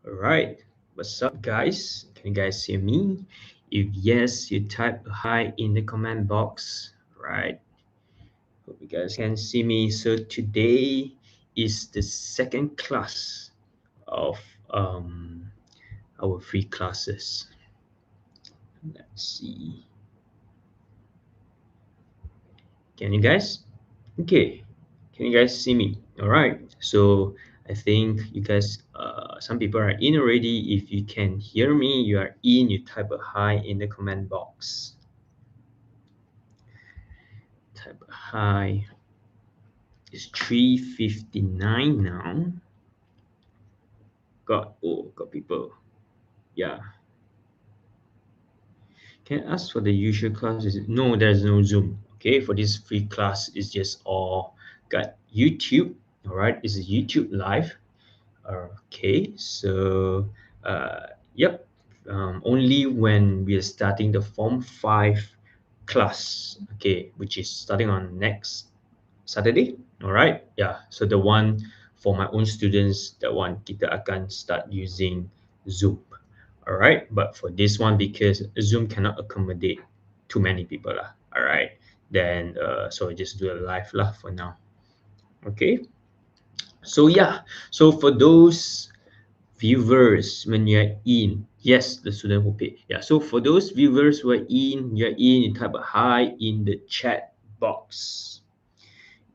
All right. What's up, guys? Can you guys hear me? If yes, you type hi in the comment box. Right. Hope you guys can see me. So today is the second class of um, our free classes. Let's see. Can you guys? Okay. Can you guys see me? All right. So I think you guys, some people are in already. If you can hear me, you are in. You type a hi in the comment box. Type a hi. It's 3:59 now. Got people. Yeah. Can I ask for the usual class? No, there's no Zoom. Okay, for this free class, it's just all got YouTube. All right, it's a YouTube live. Okay, so yep, only when we are starting the Form 5 class, okay, which is starting on next Saturday. All right, yeah. So the one for my own students, that one kita akan start using Zoom. All right, but for this one, because Zoom cannot accommodate too many people lah. All right, then so I just do a live lah for now. Okay, so yeah, so for those viewers when you're in, yes, the student who pay, yeah, so for those viewers who are in, you're in, you type a hi in the chat box.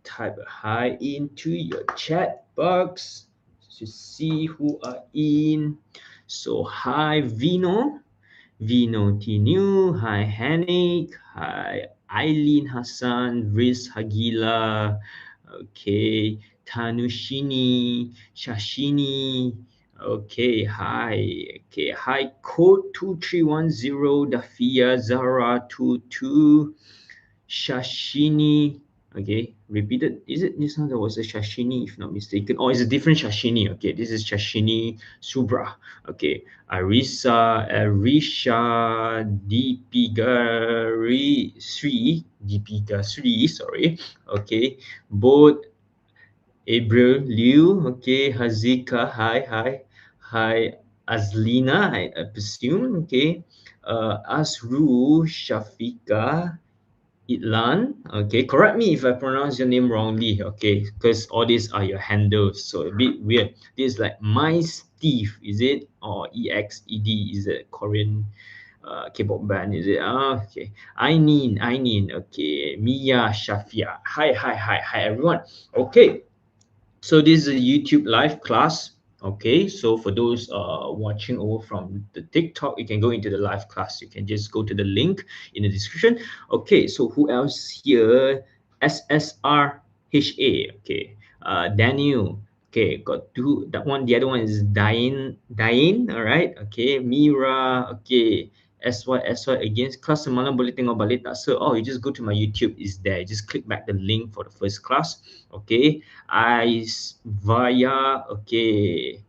Type a hi into your chat box to see who are in. So hi Vino Tinu, hi Hanik, hi Eileen Hassan, Riz Hagila, okay, Tanushini, Shashini, hi, code 2310, Dafia, Zara 22, Shashini, okay, repeated, is it this one? That was a Shashini, if not mistaken, or is a different Shashini? Okay, this is Shashini Subra. Okay, Arisa, Arisha, Deepika Sri, sorry. Okay, both April Liu, okay, Hazika, hi, Azlina, I presume, okay, Asru, Shafika, Itlan, okay, correct me if I pronounce your name wrongly, okay, because all these are your handles, so a bit weird. This is like My Steve, is it? Or EXED, is it Korean K-pop band, is it? Ah, okay. Ainin, okay. Mia, Shafia. Hi, everyone. Okay, so this is a YouTube live class. Okay, so for those watching over from the TikTok, you can go into the live class. You can just go to the link in the description. Okay, so who else here? SSRHA. Okay, Daniel. Okay, got two. That one, the other one is Dain. All right. Okay, Mira. Okay, SY against class semalam boleh tengok balik tak? So, oh, you just go to my YouTube. Is there? Just click back the link for the first class. Okay, Ice via, okay,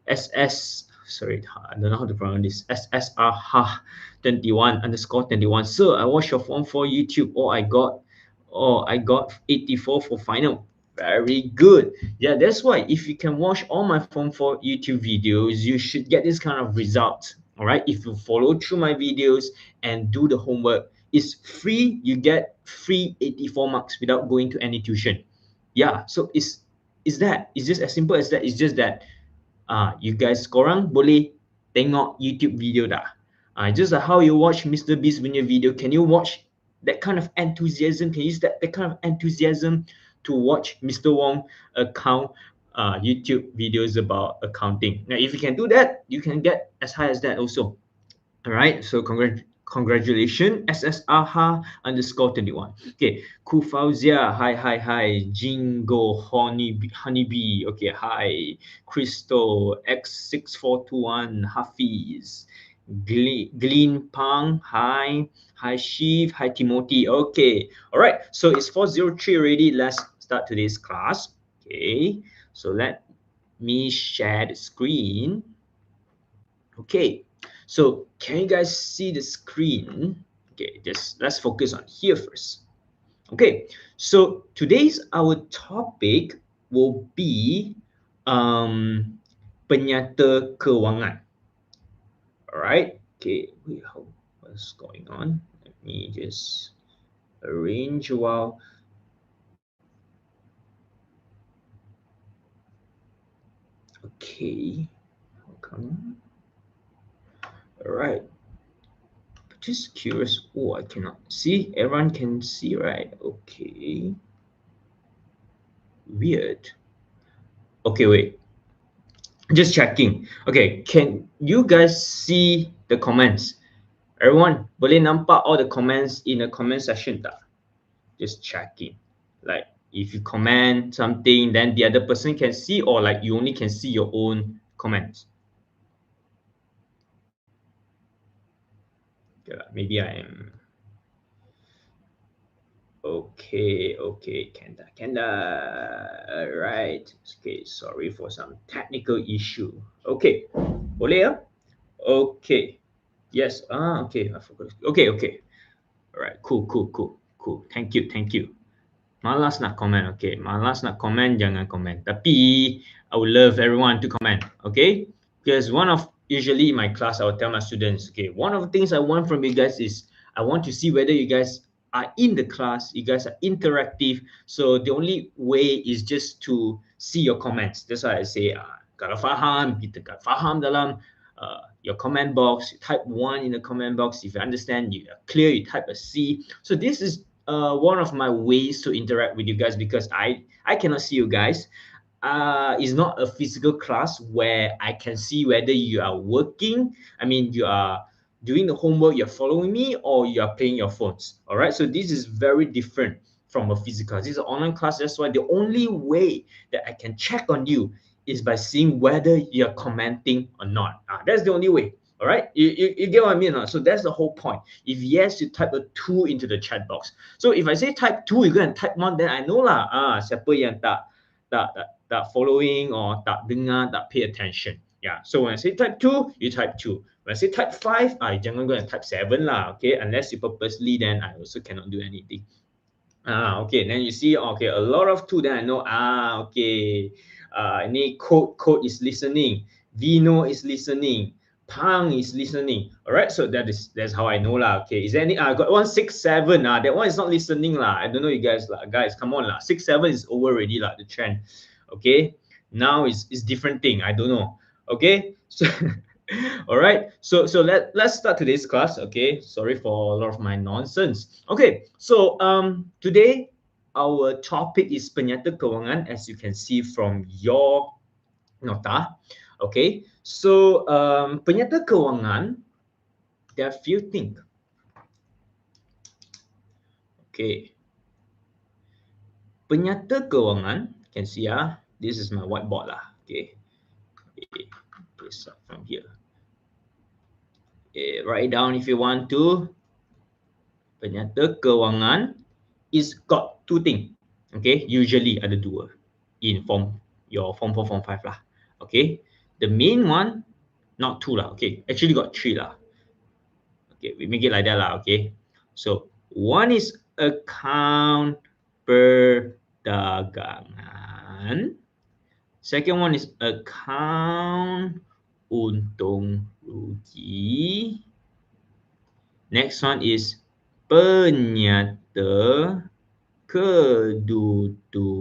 SS, sorry, I don't know how to pronounce this, SSR ha 21 underscore 21. So I watched your form for YouTube. I got 84 for final. Very good. Yeah, that's why if you can watch all my form for YouTube videos, you should get this kind of result. All right, if you follow through my videos and do the homework, it's free. You get free 84 marks without going to any tuition. Yeah, so it's just as simple as that. It's just that you guys korang boleh tengok YouTube video dah. Just like how you watch Mr. Beast punya video, can you watch that kind of enthusiasm? Can you use that kind of enthusiasm to watch Mr. Wong account YouTube videos about accounting? Now, if you can do that, you can get as high as that also. All right, so congratulations, SSRH underscore 21. Okay, Kufauzia, hi, Jingo, Honeybee, okay, hi, Crystal, X6421, Hafiz, Glean Pang, hi, Shiv, hi, Timothy, okay. All right, so it's 4:03 already. Let's start today's class. Okay, so let me share the screen. Okay, so can you guys see the screen? Okay, just let's focus on here first. Okay, so today's our topic will be um, Penyta Kewangan. Alright. Okay. Wait, what's going on? Let me just arrange while. Okay. Come. Alright. Just curious. Oh, I cannot see. Everyone can see, right? Okay. Weird. Okay, wait. Just checking. Okay, can you guys see the comments? Everyone, boleh nampak all the comments in the comment section tak? Just checking. Like, if you comment something, then the other person can see, or like you only can see your own comments. Okay, maybe I am. Okay, Kenda. Alright. Okay, sorry for some technical issue. Okay, boleh ya? Okay. Yes. Okay. I forgot. Okay. Alright. Cool. Thank you. Malas nak komen. Okay. Malas nak komen, jangan komen. Tapi I would love everyone to comment. Okay. Because usually in my class, I will tell my students, okay, one of the things I want from you guys is I want to see whether you guys are in the class, you guys are interactive. So the only way is just to see your comments. That's why I say, kalau faham, kita kan faham dalam your comment box. You type 1 in the comment box. If you understand, you are clear, you type a C. So this is one of my ways to interact with you guys, because I cannot see you guys. It's not a physical class where I can see whether you are working. I mean, you are doing the homework, you're following me, or you are playing your phones. All right. So this is very different from a physical class. This is an online class. That's why the only way that I can check on you is by seeing whether you're commenting or not. That's the only way. All right. You get what I mean? So that's the whole point. If yes, you type a 2 into the chat box. So if I say type 2, you go and type 1, then I know lah. Siapa yang tak following or tak dengar, tak pay attention. Yeah. So when I say type 2, you type 2. When I say type 5, jangan go and type 7 lah. Okay. Unless you purposely, then I also cannot do anything. Okay. Then you see, okay, a lot of 2, then I know, okay. Ini code is listening. Vino is listening. Pang is listening. All right, so that's how I know lah. Okay, is there any? I got 167. That one is not listening lah. I don't know you guys lah. Guys, come on lah. 6-7 is over already lah. The trend. Okay, now is different thing. I don't know. Okay, so all right. So let's start today's class. Okay, sorry for a lot of my nonsense. Okay, so today our topic is Penyta Kewangan, as you can see from your nota. Okay, so Penyta Kewangan, there are a few things. Okay, Penyta Kewangan, you can see this is my whiteboard lah. Okay, start from here. Okay, write down if you want to. Penyta Kewangan is got 2 things. Okay, usually ada 2 in your form 4, form 5 lah. Okay, the main one, not 2 lah. Okay, actually got 3 lah. Okay, we make it like that lah. Okay, so one is account perdagangan. Second one is account untung rugi. Next one is penyata kedudukan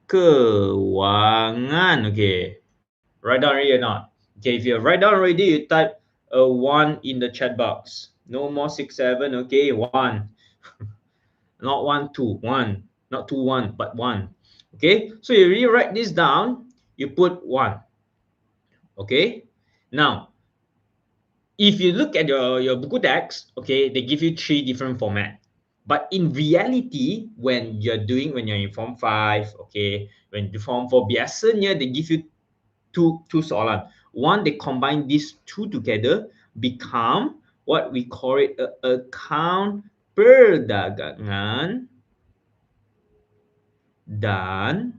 kewangan. Okay, write down already or not? Okay, if you write down already, you type a 1 in the chat box. No more 6-7. Okay, 1. Not 1-2, 1. Not 2-1, but 1. Okay, so you rewrite this down, you put 1. Okay, now if you look at your buku text, okay, they give you 3 different format. But in reality, when you're in form 5, okay, when you form 4, biasanya they give you two soalan. One, they combine these 2 together, become what we call it account perdagangan dan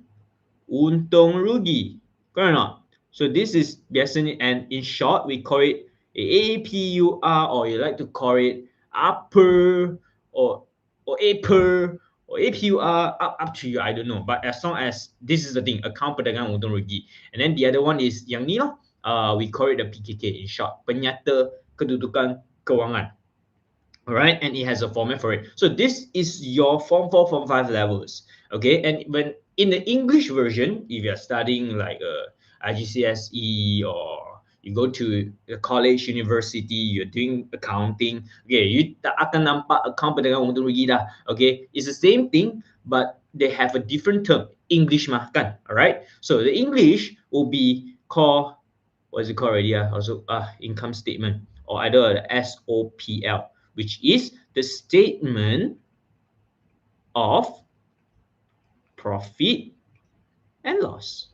untung rugi. Correct or not? So this is biasanya, and in short, we call it APUR, or you like to call it upper or APER or APUR, up to you, I don't know. But as long as this is the thing, account perdagangan untung rugi. And then the other one is yang ni lah. We call it the PKK in short, Penyata Kedudukan Kewangan. All right, and it has a format for it. So this is your Form 4, Form 5 levels. Okay, and when in the English version, if you're studying like IGCSE or you go to a college, university, you're doing accounting, okay, you tak akan nampak account perdagangan untung rugi dah. Okay, it's the same thing, but they have a different term. English mah kan, all right? So the English will be called, what is it called already? Also, income statement, or either the SOPL, which is the statement of profit and loss,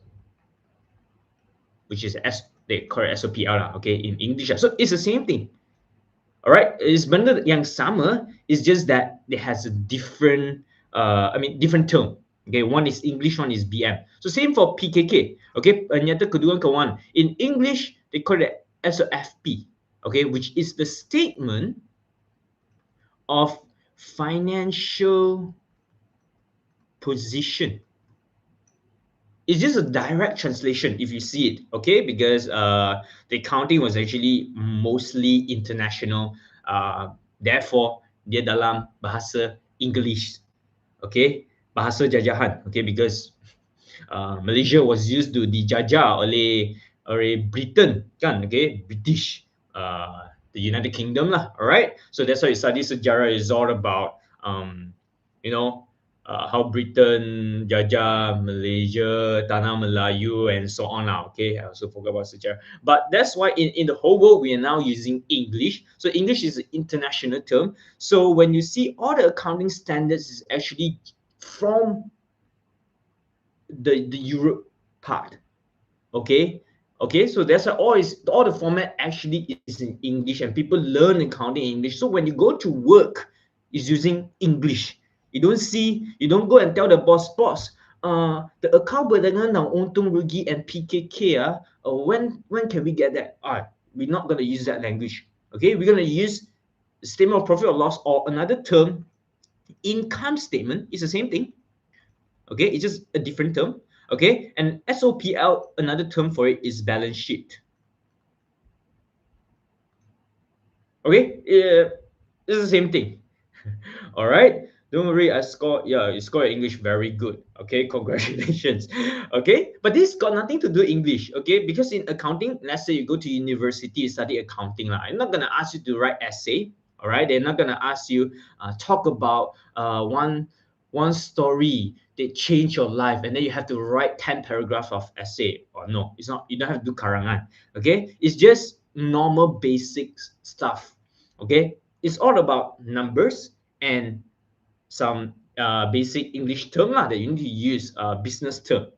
which is they call it SOPL lah, okay, in English. So it's the same thing. All right, it's benda yang sama. It's just that it has a different, different term. Okay, one is English, one is BM. So same for PKK. Okay, Penyata Kedudukan Kewangan. In English, they call it SOFP. Okay, which is the statement of financial position. It's just a direct translation if you see it, okay? Because the accounting was actually mostly international. Therefore, dia dalam bahasa English, okay? Bahasa jajahan, okay? Because Malaysia was used to dijajah oleh Britain, kan? Okay, British, the United Kingdom lah. Alright, so that's why study sejarah is all about, how Britain jajah Malaysia, Tanah Melayu, and so on now. Okay, I also forgot about sejarah. But that's why in the whole world, we are now using English. So English is an international term. So when you see all the accounting standards is actually from the Europe part. Okay, so that's why all the format actually is in English, and people learn accounting in English. So when you go to work, it's using English. You don't go and tell the boss, the account perdagangan ng untung rugi and PKK, when can we get that? We're not going to use that language. Okay, we're going to use statement of profit or loss, or another term, income statement. It's the same thing. Okay, it's just a different term. Okay, and SOPL, another term for it is balance sheet. Okay, it's the same thing. All right, don't worry, you scored English very good. Okay, congratulations. Okay, but this got nothing to do English. Okay, because in accounting, let's say you go to university, study accounting lah. I'm not gonna ask you to write essay. All right, they're not gonna ask you talk about one story that changed your life, and then you have to write 10 paragraphs of essay. Or no, it's not. You don't have to do karangan. Okay, it's just normal basic stuff. Okay, it's all about numbers and some basic English term that you need to use, business term.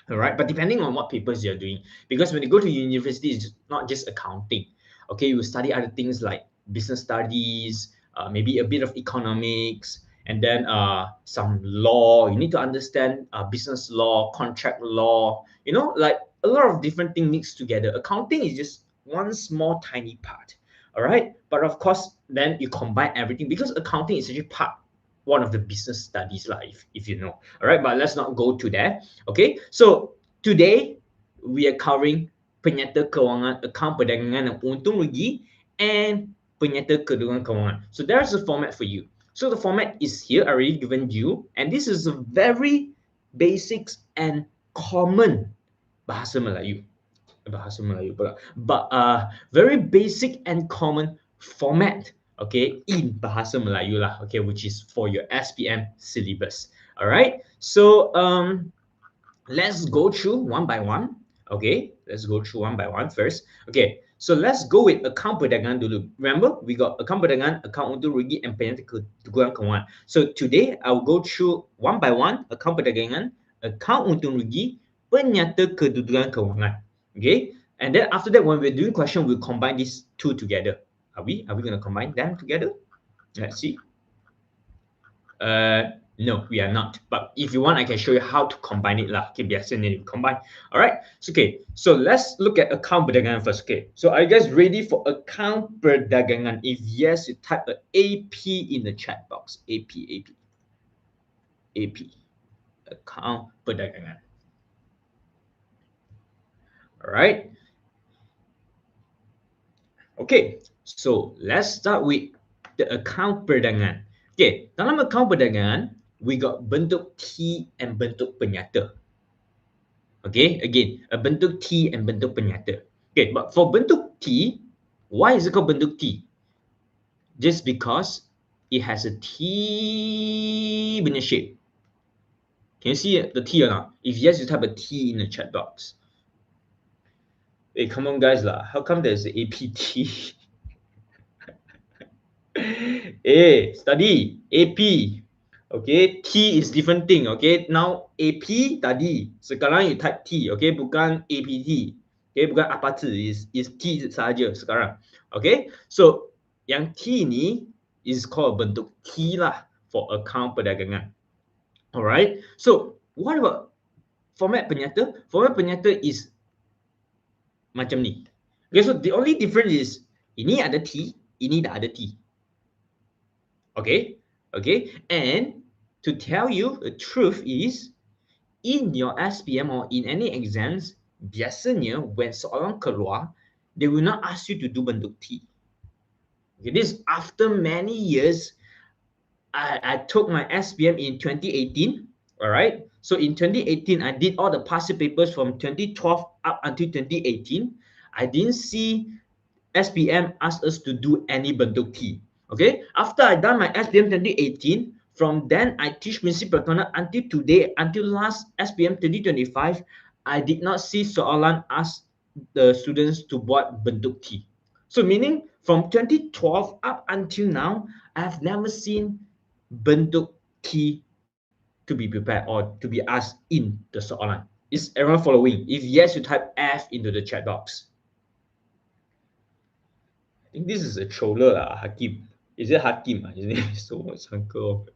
All right, but depending on what papers you're doing, because when you go to university, it's not just accounting. Okay, you study other things like business studies, maybe a bit of economics, and then some law. You need to understand business law, contract law, like a lot of different things mixed together. Accounting is just one small tiny part. All right, but of course, then you combine everything, because accounting is actually one of the business studies lah, if you know. All right, but let's not go to that. Okay, so today we are covering Penyta Kewangan, account perdagangan ng untung rugi, and Penyta Kedudukan Kewangan. So there's a format for you. So the format is here, already given you, and this is a very basic and common bahasa Melayu pula, but very basic and common format, okay, in bahasa Melayu lah, okay, which is for your SPM syllabus. All right, so let's go through one by one. Okay, let's go through one by one first. Okay, so let's go with account perdagangan dulu. Remember, we got account perdagangan, account untung rugi, and Penyta Kedudukan Kewangan. So today I'll go through one by one: account perdagangan, account untung rugi, Penyta Kedudukan Kewangan. Okay, and then after that, when we're doing question, we'll combine these two together. Are we going to combine them together? Let's see. No, we are not. But if you want, I can show you how to combine it lah. Okay, biasa ni combine. All right. So so let's look at account perdagangan first. Okay, so are you guys ready for account perdagangan? If yes, you type a AP in the chat box. AP. AP, account perdagangan. Alright. Okay, so let's start with the account perdagangan. Okay, dalam account perdagangan, we got bentuk T and bentuk penyata. Okay, again, a bentuk T and bentuk penyata. Okay, but for bentuk T, why is it called bentuk T? Just because it has a T punya shape. Can you see the T or not? If yes, you type a T in the chat box. Hey, come on, guys lah. How come there's a APT? A, study. AP. Okay, T is different thing. Okay, now AP tadi. Sekarang you type T. Okay, bukan APT. Okay, bukan apa tu. Is T saja sekarang. Okay, so yang T ni is called bentuk T lah for account perdagangan. Alright, so what about format penyata? Format penyata is macam ni. Okay, so the only difference is ini ada T, ini dah ada T. Okay, okay, and to tell you the truth is, in your SPM or in any exams, biasanya when soalan keluar, they will not ask you to do bentuk T. Okay, this after many years, I took my SPM in 2018. All right. So in 2018, I did all the past papers from 2012 up until 2018. I didn't see SPM ask us to do any bentuk T. Okay. After I done my SPM 2018, from then I teach prinsip perkanan until today, until last SPM 2025, I did not see soalan ask the students to buat bentuk T. So meaning from 2012 up until now, I have never seen bentuk T to be prepared or to be asked in the soalan. Is everyone following? If yes, you type F into the chat box. I think this is a troller, Hakim. Is it Hakim? His name is so much Uncle.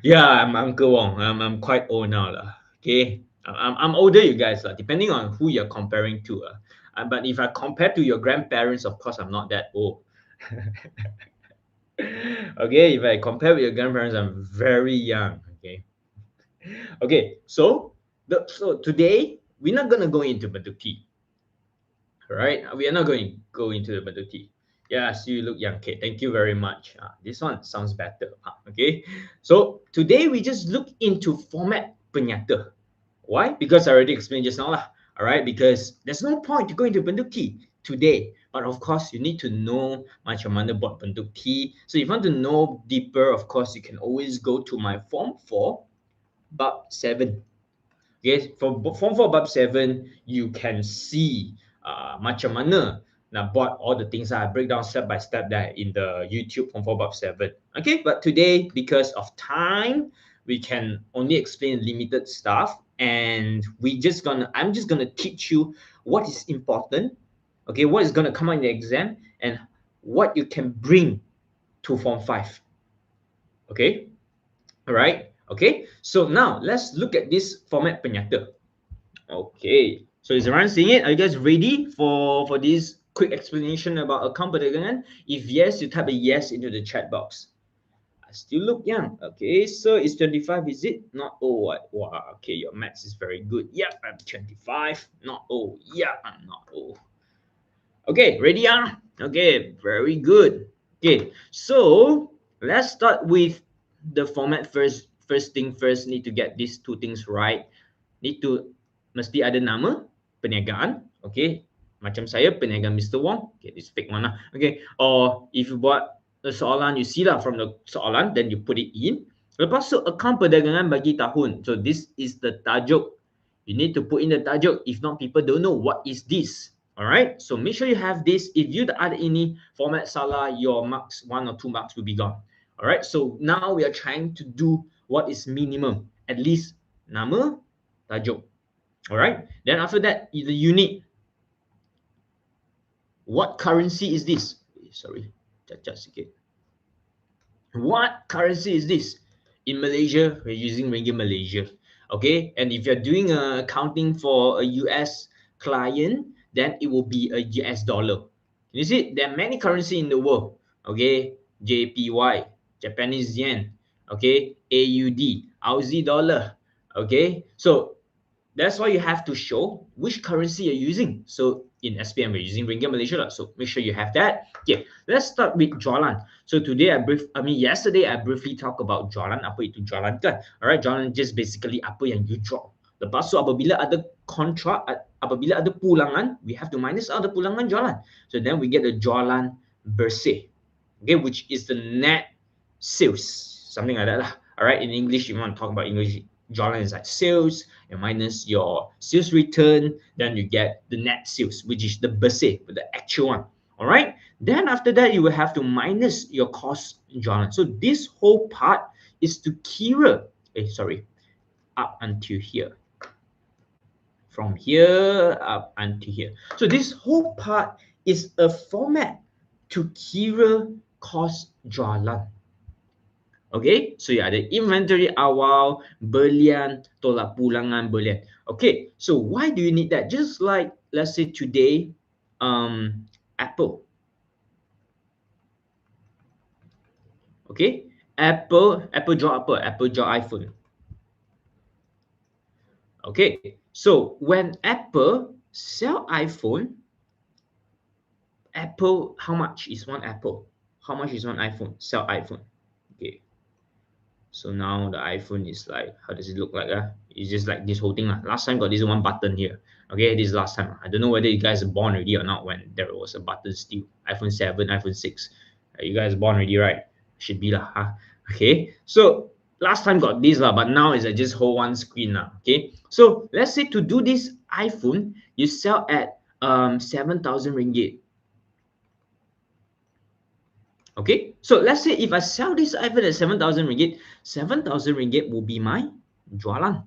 Yeah, I'm Uncle Wong. I'm quite old now. Okay. I'm older, you guys, depending on who you're comparing to. But if I compare to your grandparents, of course, I'm not that old. Okay, if I compare with your grandparents, I'm very young. Okay. Okay, so today we're not gonna go into bentuk T. All right, we are not going to go into the bentuk T. Yes, you look young. Okay, thank you very much. This one sounds better. Okay, so today we just look into format penyata. Why? Because I already explained just now lah. All right, because there's no point to go into bentuk T today. But of course, you need to know macam mana buat bentuk T. So if you want to know deeper, of course, you can always go to my Form 4 Bab 7. Okay, for Form 4 Bab 7, you can see macam mana nak buat all the things I break down step by step there in the YouTube Form 4 Bab 7. Okay, but today, because of time, we can only explain limited stuff, and I'm just gonna teach you what is important, okay, what is gonna come out in the exam, and what you can bring to Form 5. Okay, all right. Okay, so now let's look at this format penyata. Okay, so is everyone seeing it? Are you guys ready for this quick explanation about account perdagangan? If yes, you type a yes into the chat box. I still look young. Okay, so it's 25, is it? Not old. Wow, okay, your maths is very good. Yeah, I'm 25. Not old. Yeah, I'm not old. Okay, ready? Okay, very good. Okay, so let's start with the format first. First thing first, need to get these two things right. Need to mesti ada nama perniagaan. Okay, macam saya perniagaan Mr. Wong. Okay, this fake one lah. Okay, or if you buat the soalan, you see lah from the soalan, then you put it in. Lepas tu account perdagangan bagi tahun. So this is the tajuk. You need to put in the tajuk. If not, people don't know what is this. Alright, so make sure you have this. If you ada ini format salah, your marks 1 or 2 marks will be gone. Alright, so now we are trying to do what is minimum, at least nama, tajuk. Alright, then after that, the unit. What currency is this? Sorry, cacat sikit. What currency is this? In Malaysia, we're using ringgit Malaysia. Okay, and if you're doing accounting for a US client, then it will be a US dollar. You see, there are many currency in the world. Okay, JPY, Japanese yen, okay, AUD, Aussie dollar. Okay, so that's why you have to show which currency you're using. So in SPM, we're using Ringgit Malaysia lah. So make sure you have that. Okay, let's start with jualan. So today yesterday I briefly talked about jualan. Apa itu jualan kan? Alright, jualan just basically apa yang you draw. Lepas tu apabila ada kontrak, apabila ada pulangan, we have to minus out the pulangan jualan. So then we get the jualan bersih. Okay, which is the net sales, something like that lah. Alright, in English, you want to talk about English, jualan is like sales, and minus your sales return, then you get the net sales, which is the bersih, the actual one. Alright, then after that, you will have to minus your cost jualan. So this whole part is to kira, up until here. From here up until here. So this whole part is a format to kira cost jualan. Okay, so you ada inventory awal, belian, tolak pulangan belian. Okay, so why do you need that? Just like, let's say today, Apple. Okay, Apple jual apa? Apple jual iPhone. Okay, so when Apple sell iPhone, Apple, how much is one Apple? How much is one iPhone? Sell iPhone. Okay. So now the iPhone is like, how does it look like? It's just like this whole thing. Last time got this one button here. Okay, this is last time. I don't know whether you guys are born already or not when there was a button still. iPhone 7, iPhone 6. You guys born already, right? Should be lah. Huh? Okay, so last time got this lah, but now it's just whole one screen now. Okay, so let's say to do this iPhone, you sell at 7,000 ringgit. Okay, so let's say if I sell this iPhone at 7,000 ringgit, 7,000 ringgit will be my jualan.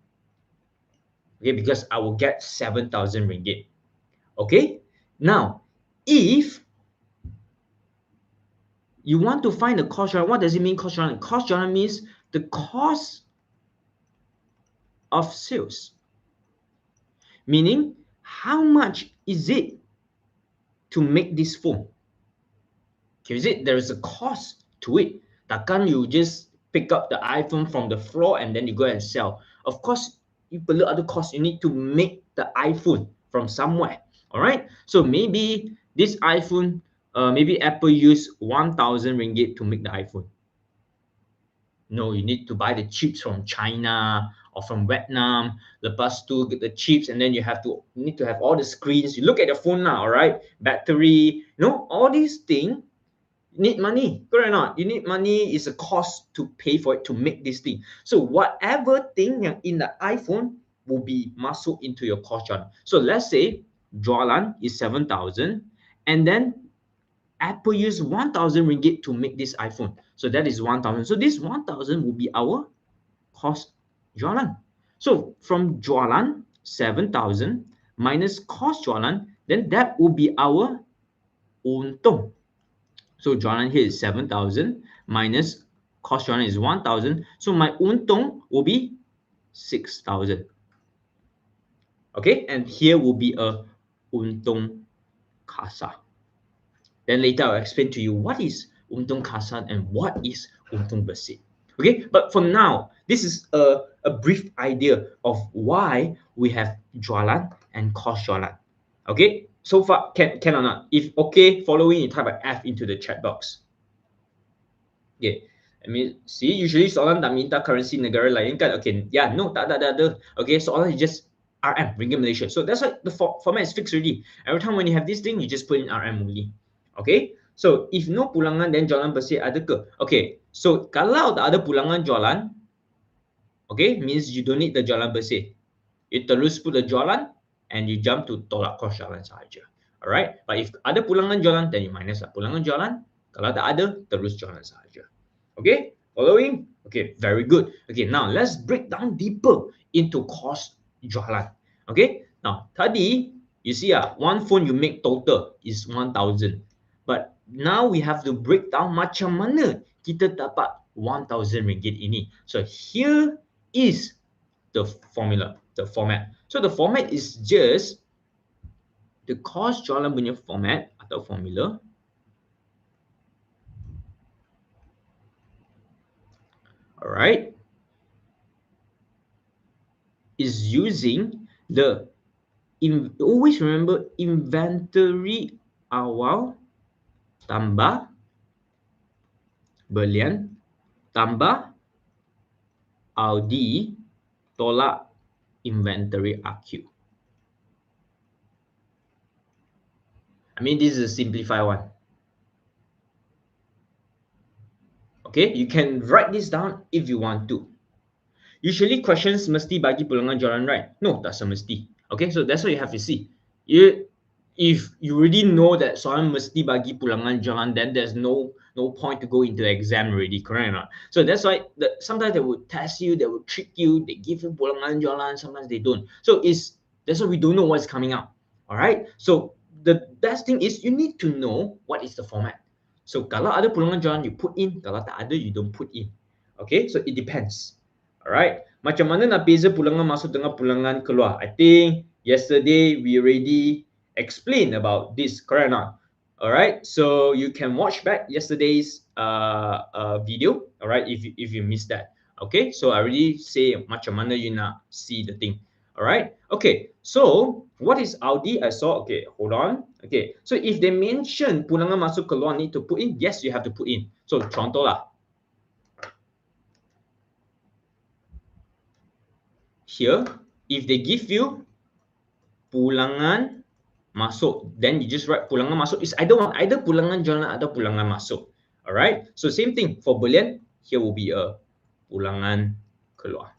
Okay, because I will get 7,000 ringgit. Okay, now if you want to find the cost jualan, what does it mean cost jualan? Cost jualan means the cost of sales, meaning how much is it to make this phone? Okay, is it there is a cost to it? Takkan you just pick up the iPhone from the floor and then you go and sell. Of course, you perlu other cost. You need to make the iPhone from somewhere. All right. So maybe this iPhone, maybe Apple use 1,000 ringgit to make the iPhone. No, you need to buy the chips from China or from Vietnam. Lepas tu get the chips, and then you need to have all the screens. You look at your phone now, all right? Battery, all these things need money, correct or not? You need money, is a cost to pay for it to make this thing. So whatever thing in the iPhone will be masuk into your cost jualan. So let's say jualan is 7,000, and then Apple use 1,000 ringgit to make this iPhone. So that is 1,000. So this 1,000 will be our cost jualan. So from jualan 7,000 minus cost jualan, then that will be our untung. So jualan here is 7,000 minus cost jualan is 1,000. So my untung will be 6,000. Okay, and here will be a untung kasa. Then later I'll explain to you what is untung kasa and what is untung bersih. Okay, but for now, this is a brief idea of why we have jualan and cost jualan. Okay, so far can or not? If okay, following, you type an F into the chat box. Okay, I mean, see, usually soalan tak minta currency negara lain kan? Okay, yeah, no, tak ada. Okay, soalan is just RM, Ringgit Malaysia. So that's why the format is fixed already. Every time when you have this thing, you just put in RM only. Okay, so if no pulangan, then jualan bersih ada ke? Okay, so kalau tak ada pulangan jualan, okay, means you don't need the jualan bersih. You terus put the jualan and you jump to tolak kos jualan sahaja. Alright, but if ada pulangan jualan, then you minus lah pulangan jualan. Kalau tak ada, terus jualan sahaja. Okay, following? Okay, very good. Okay, now let's break down deeper into cost jualan. Okay, now tadi you see one phone you make total is 1,000. But now we have to break down macam mana kita dapat 1,000 ringgit ini. So here is the formula, the format. So the format is just the cost jualan punya format atau formula. Alright. is using the always remember inventory awal tambah belian tambah Audi tolak inventory AQ. I mean, this is a simplified one. Okay, you can write this down if you want to. Usually questions mesti bagi pulangan jualan, right? No, tak semesti. Okay, so that's what you have to see. If you already know that soalan mesti bagi pulangan jualan, then there's no point to go into the exam already, correct or not? So that's why sometimes they will test you, they will trick you, they give you pulangan jualan, sometimes they don't. So that's why we don't know what's coming out. All right. So the best thing is you need to know what is the format. So kalau ada pulangan jualan, you put in. Kalau tak ada, you don't put in. Okay, so it depends. Alright, macam mana nak beza pulangan masuk dengan pulangan keluar? I think yesterday we already explained about this, correct or not? Alright, so you can watch back yesterday's video, alright, if you missed that. Okay, so I already say macam mana you nak see the thing. Alright, okay, so what is Audi? I saw, okay, hold on. Okay, so if they mention pulangan masuk keluar need to put in, yes, you have to put in. So contoh lah. Here, if they give you pulangan masuk, then you just write pulangan masuk is either pulangan jualan atau pulangan masuk. Alright, so same thing for belian, here will be a pulangan keluar.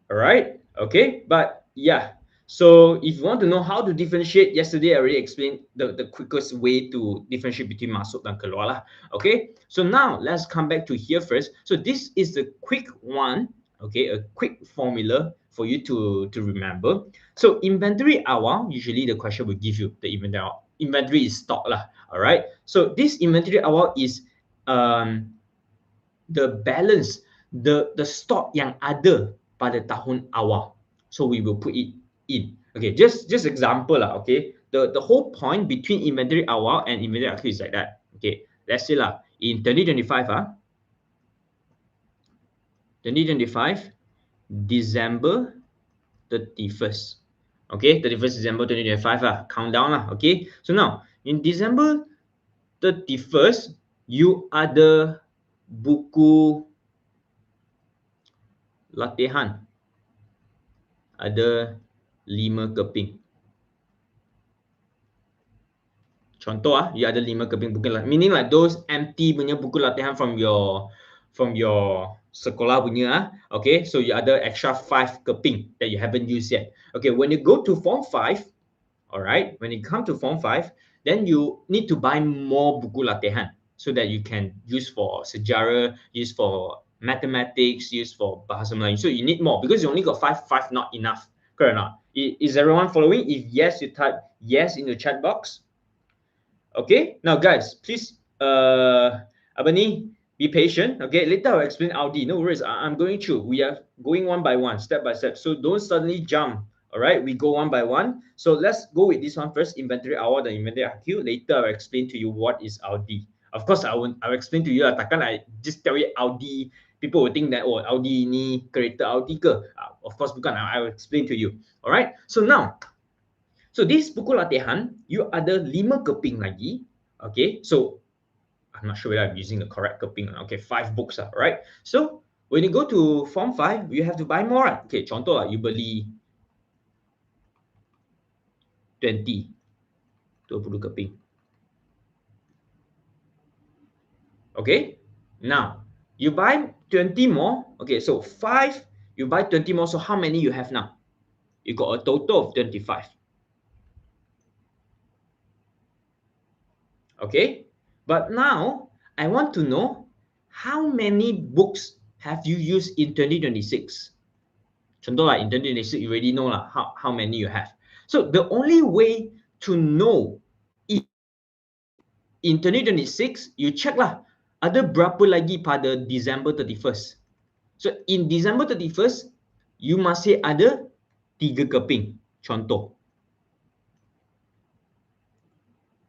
Alright, okay, but yeah. So if you want to know how to differentiate, yesterday I already explained the quickest way to differentiate between masuk dan keluar lah. Okay, so now let's come back to here first. So this is the quick one, okay, a quick formula for you to remember. So inventory awal, usually the question will give you the inventory is stock lah. Alright, so this inventory awal is the balance, the stock yang ada pada tahun awal. So we will put it in. Okay, just example lah. Okay, the whole point between inventory awal and inventory akhir is like that. Okay, let's say lah in 2025 2025 December 31st. Okay, 31st December 2025 lah, countdown lah. Okay, so now in December 31st you ada buku latihan ada 5 keping. Contoh you ada 5 keping buku latihan. Meaning like those empty punya buku latihan from your sekolah punya. Okay, so you ada extra 5 keping that you haven't used yet. Okay, when you go to form 5, alright, when you come to form 5, then you need to buy more buku latihan so that you can use for sejarah, use for mathematics, use for bahasa Melayu. So you need more because you only got 5 not enough. Correct or not? Is everyone following? If yes, you type yes in the chat box. Okay, now guys, please apa ni, be patient. Okay, later I'll explain Audi. No worries, I'm going through. We are going one by one, step by step. So don't suddenly jump. All right, we go one by one. So let's go with this one first, inventory awal dan inventory akhir. Later I'll explain to you what is Audi. Of course, I'll explain to you. Takkan I just tell you Audi. People will think that, oh, Audi ni kereta Audi ke? Of course bukan. I will explain to you. All right. So now, so this buku latihan, you ada 5 keping lagi. Okay. So I'm not sure whether I'm using the correct keping. Okay, 5 books lah, right? So when you go to form 5, you have to buy more. Right? Okay, contoh lah, you beli 20 keping. Okay, now you buy 20 more. Okay, so 5, you buy 20 more. So how many you have now? You got a total of 25. Okay, but now I want to know how many books have you used in 2026? Contoh lah, in 2026 you already know lah how many you have. So the only way to know if in 2026 you check lah ada berapa lagi pada December 31st. So in December 31st you masih ada 3 keping. Contoh.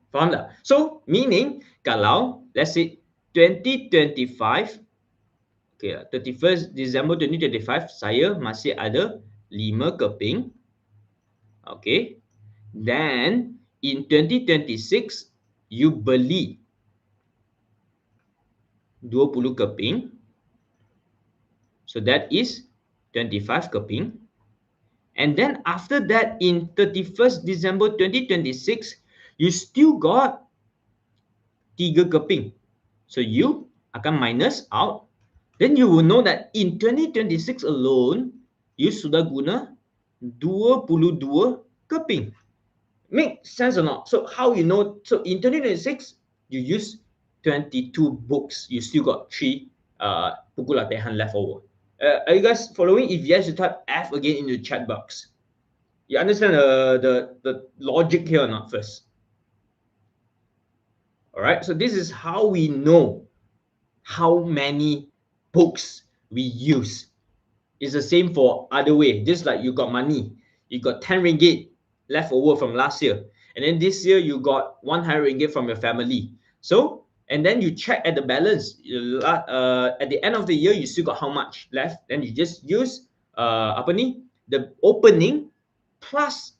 Faham tak? So meaning kalau let's say 2025 Okay, 31st December 2025, saya masih ada 5 keping. Okay. Then, in 2026, you beli 20 keping. So, that is 25 keping. And then, after that, in 31st December 2026, you still got 3 keping. So, you akan minus out. Then, you will know that in 2026 alone, you sudah guna 22 keping. Make sense or not? So how you know? So in 2026, you use 22 books. You still got 3 buku latihan left over. Are you guys following? If yes, you type F again in the chat box. You understand the logic here or not first? All right. So this is how we know how many books we use. It's the same for other way. Just like you got money, you got 10 ringgit left over from last year, and then this year you got 100 ringgit from your family. So, and then you check at the balance. At the end of the year, you still got how much left? Then you just use apa ni, the opening plus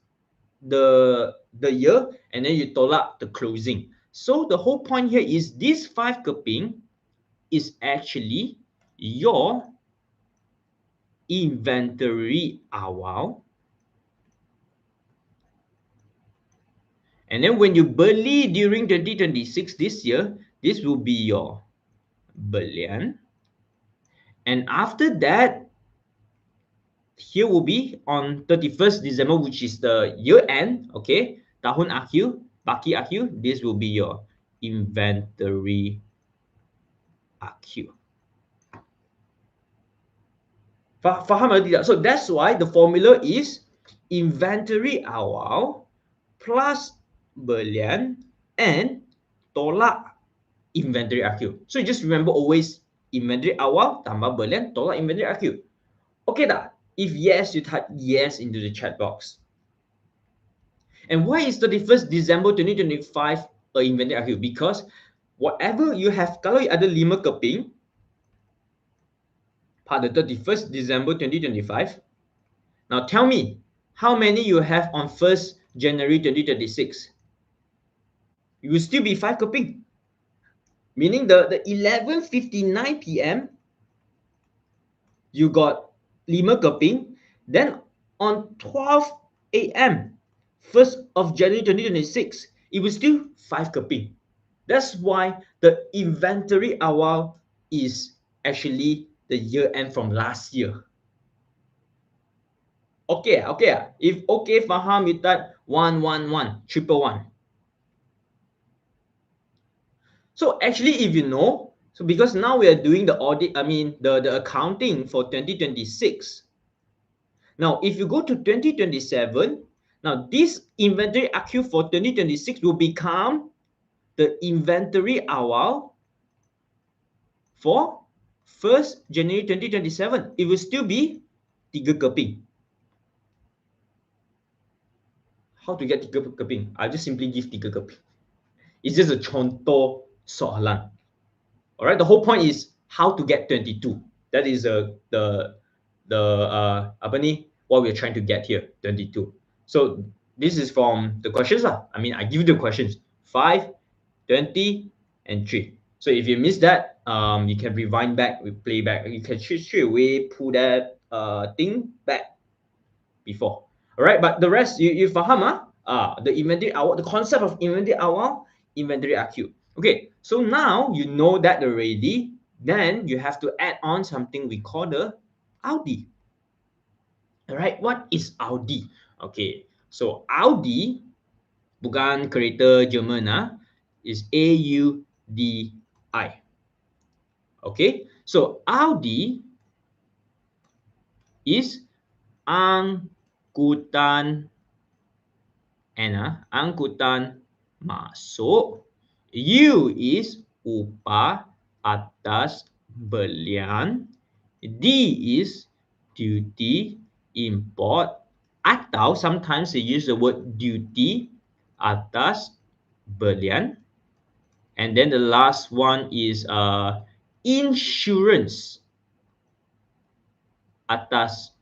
the year, and then you tolak the closing. So the whole point here is this 5 keping is actually your inventory awal. And then when you beli during 2026 this year, this will be your belian. And after that, here will be on 31st December, which is the year end, okay? Tahun akhir, baki akhir, this will be your inventory akhir. Faham atau tidak? So that's why the formula is inventory awal plus belian and tolak inventory akhir. So just remember always inventory awal tambah belian tolak inventory akhir. Okay tak? If yes, you type yes into the chat box. And why is 31st December 2025 a inventory akhir? Because whatever you have, kalau ada 5 keping pada 31st December 2025, now tell me, how many you have on 1st January 2026? You will still be 5 keping. Meaning the 11:59 p.m. you got 5 keping. Then on 12 a.m. 1st of January 2026, it was still 5 keping. That's why the inventory awal is actually the year end from last year. Okay, okay. If okay, faham, you type 111, 111. So actually, if you know, so because now we are doing the audit, I mean the accounting for 2026. Now, if you go to 2027, now this inventory accrue for 2026 will become the inventory awal for 1st January 2027. It will still be 3 keping. How to get 3 keping? I just simply give 3 keping. It's just a contoh soalan. All right. The whole point is how to get 22. That is apa ni, what we're trying to get here, 22. So this is from the questions lah. I mean, I give you the questions 5, 20, and 3. So if you miss that, you can rewind back, replay back. You can straight away pull that thing back before. All right, but the rest you faham the inventory awal, the concept of inventory awal, inventory akhir. Okay, so now you know that already. Then you have to add on something we call the Audi. All right, what is Audi? Okay, so Audi bukan kereta Jerman is AUDI. Okay, so Audi is angkutan angkutan masuk. U is upah atas belian. D is duty import, atau sometimes they use the word duty atas belian. And then the last one is insurance. atas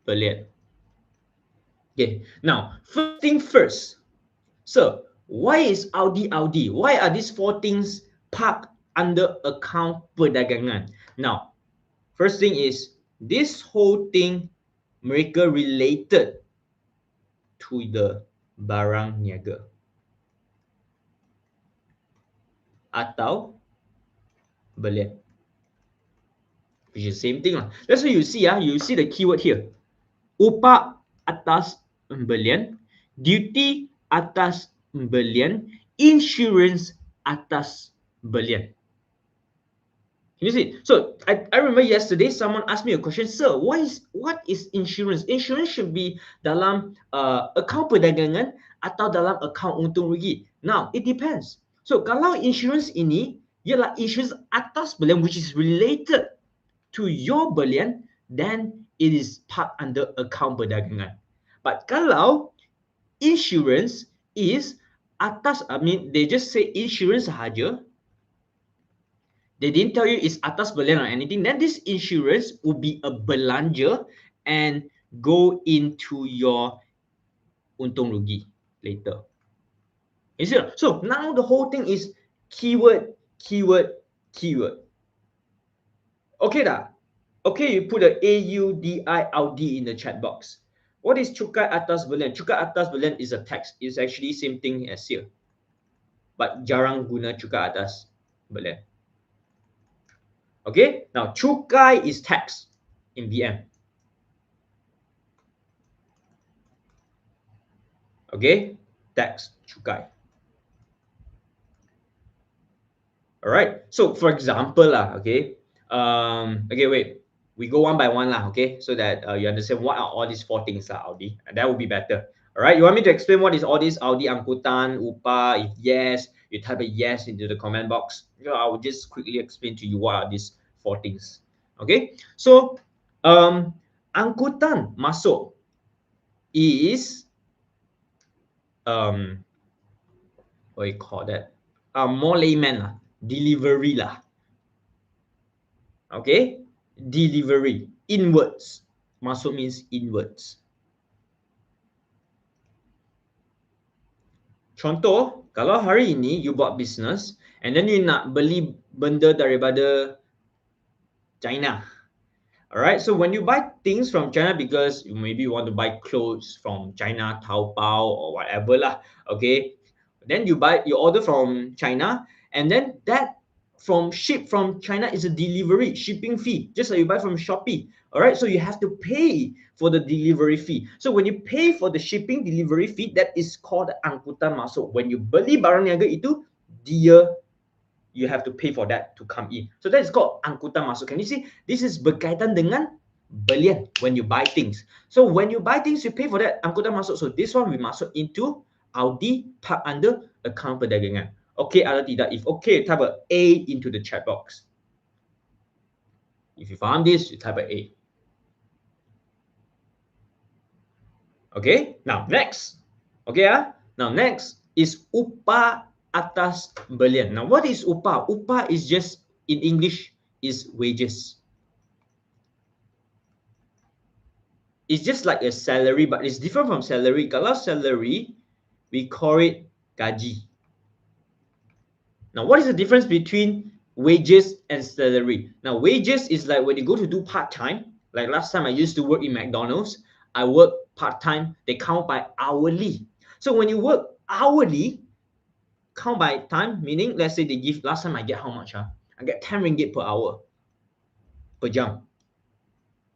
belian. Okay, now first thing first. So why is Audi? Why are these four things parked under account perdagangan? Now, first thing is this whole thing mereka related to the barang niaga atau belian, which is the same thing lah. That's why you see the keyword here. Upah atas pembelian, duty atas pembelian, insurance atas pembelian. Can you see? So I remember yesterday someone asked me a question, sir, what is insurance? Insurance should be dalam account perdagangan atau dalam account untung rugi. Now it depends. So kalau insurance ini ialah insurance atas belian which is related to your belian, then it is part under account perdagangan. But kalau insurance is atas, I mean they just say insurance sahaja, they didn't tell you it's atas belian or anything, then this insurance will be a belanja and go into your untung rugi later. You see? So now the whole thing is keyword. Okay dah? Okay, you put a Audi in the chat box. What is cukai atas belian? Cukai atas belian is a tax. It's actually same thing as here. But jarang guna cukai atas belian. Okay, now cukai is tax in VM. Okay, tax, cukai. Alright, so for example okay, wait, we go one by one okay, so that you understand what are all these four things Audi, and that would be better. Alright, you want me to explain what is all this Audi angkutan, upah? If yes, you type a yes into the comment box. I will just quickly explain to you what are these four things. Okay, so angkutan masuk is what do you call that? More layman delivery lah. Okay, delivery, inwards. Masuk means inwards. Contoh, kalau hari ini you buat business and then you nak beli benda daripada China. Alright, so when you buy things from China, because maybe you want to buy clothes from China, Taobao or whatever lah, okay, then you order from China, and then that ship from China is a delivery shipping fee, just like you buy from Shopee. Alright, so you have to pay for the delivery fee. So when you pay for the shipping delivery fee, that is called angkutan masuk. When you beli barang niaga itu, you have to pay for that to come in. So that is called angkutan masuk. Can you see? This is berkaitan dengan belian when you buy things. So when you buy things, you pay for that angkutan masuk. So this one we masuk into Audi, park under account perdagangan. Okay atau tidak? If okay, type a A into the chat box. If you found this, you type a A. Okay, now next. Okay, now next is upah atas belian. Now what is upah? Upah is just, in English, is wages. It's just like a salary, but it's different from salary. Kalau salary, we call it gaji. Now what is the difference between wages and salary? Now wages is like when you go to do part-time. Like last time I used to work in McDonald's. I work part-time. They count by hourly. So when you work hourly, count by time, meaning let's say they give, last time I get how much? I get 10 ringgit per hour, per jam.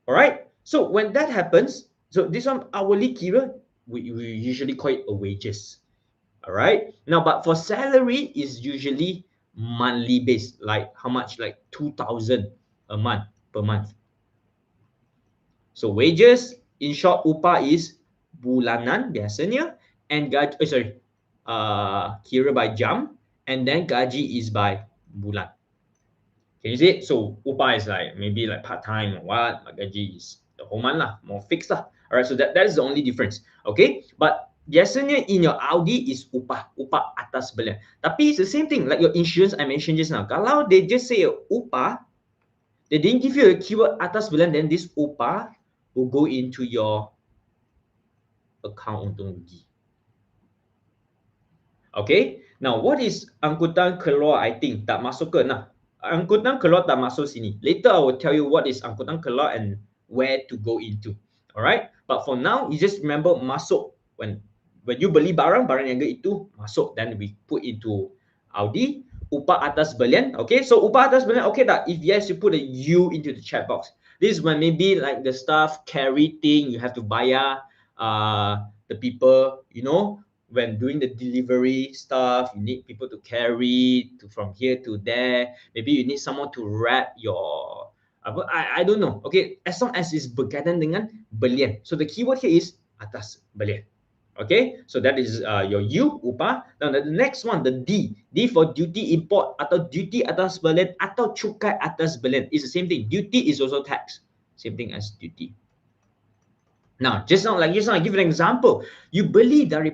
Alright, so when that happens, so this one hourly kira, we usually call it a wages. Alright, now but for salary is usually monthly based, like how much? Like 2,000 a month, per month. So wages, in short, upah is bulanan biasanya, and gaji, kira by jam, and then gaji is by bulan. Can you see it? So upah is like maybe like part-time or what, gaji is the whole month lah, more fixed lah. Alright, so that is the only difference. Okay, but biasanya in your Audi is upah atas belian. Tapi it's the same thing like your insurance I mentioned just now. Kalau they just say upah, They didn't give you a keyword atas belian, then this upah will go into your account untung rugi. Okay, now what is angkutan keluar? I think tak masuk ke nah. Angkutan keluar tak masuk sini. Later I will tell you what is angkutan keluar and where to go into. Alright, but for now you just remember masuk when you beli barang yang itu masuk, then we put into Audi. Upah atas belian. Okay, so upah atas belian okay tak? If yes, you put a U into the chat box. This is when maybe like the staff carry thing, you have to bayar the people, you know, when doing the delivery stuff, you need people to carry from here to there. Maybe you need someone to wrap your I don't know. Okay, as long as it's berkaitan dengan belian. So the keyword here is atas belian. Okay, so that is your U, upah. Now the next one, the D. D for duty import atau duty atas belian atau cukai atas belian. It's the same thing. Duty is also tax. Same thing as duty. Now, just now I give an example. You beli dari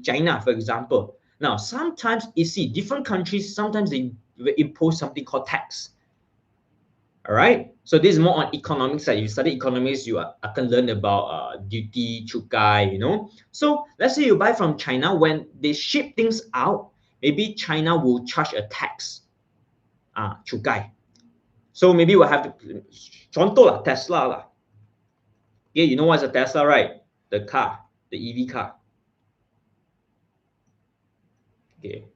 China, for example. Now, sometimes you see different countries, sometimes they impose something called tax. All right. So this is more on economics side. If you study economics, you can learn about duty, cukai, you know. So let's say you buy from China, when they ship things out, maybe China will charge a tax, cukai. So maybe we'll have to, contoh lah, Tesla lah. Yeah, you know what's a Tesla, right? The car, the EV car. Okay,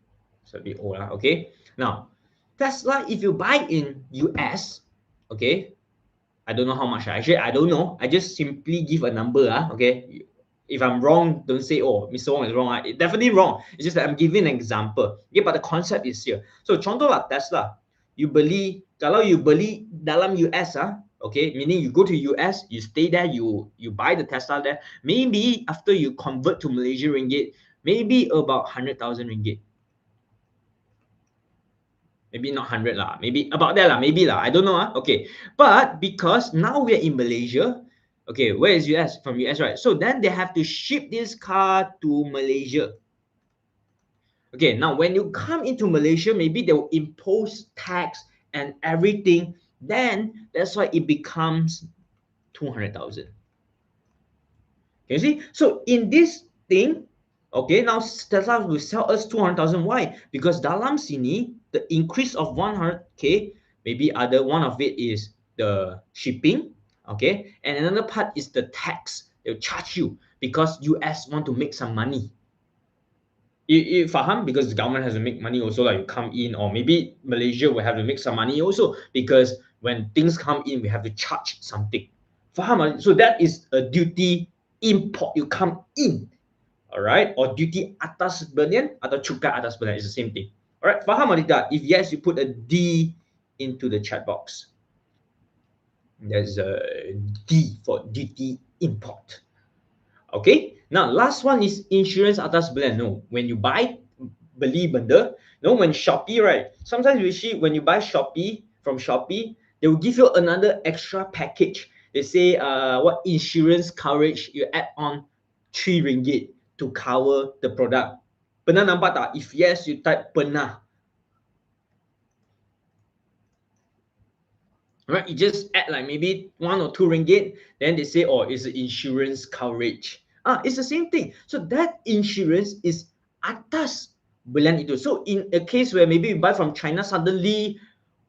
so a bit old, okay. Now, Tesla, if you buy in US, okay, I don't know how much. Actually, I don't know. I just simply give a number, okay. If I'm wrong, don't say, oh, Mr. Wong is wrong. It's definitely wrong. It's just that I'm giving an example. Yeah, but the concept is here. So, contoh lah Tesla. Kalau you beli dalam US, okay, meaning you go to US, you stay there, you buy the Tesla there. Maybe after you convert to Malaysia ringgit, maybe about 100,000 ringgit. Maybe not 100 lah, maybe about there lah, maybe lah, I don't know. Okay, but because now we're in Malaysia, okay, where is US? From US, right? So then they have to ship this car to Malaysia. Okay, now when you come into Malaysia, maybe they will impose tax and everything. Then that's why it becomes 200,000. Can you see? So in this thing, okay, now Tesla will sell us 200,000. Why? Because dalam sini, the increase of 100K, maybe one of it is the shipping, okay, and another part is the tax. They'll charge you because US want to make some money. You faham? Because the government has to make money also, like you come in, or maybe Malaysia will have to make some money also, because when things come in, we have to charge something. Faham? So that is a duty import. You come in, all right? Or duty atas belian atau cukai atas belian is the same thing. All right, faham tidak? If yes, you put a D into the chat box. There's a D for duty import. Okay, now last one is insurance atas belian. No, when you beli benda, no, when Shopee, right? Sometimes you see when you buy from Shopee, they will give you another extra package. They say what insurance coverage, you add on 3 ringgit to cover the product. Pernah nampak tak? If yes, you type pernah. Right, you just add like maybe 1 or 2 ringgit, then they say, oh, it's an insurance coverage. It's the same thing. So that insurance is atas belian itu. So in a case where maybe you buy from China, suddenly,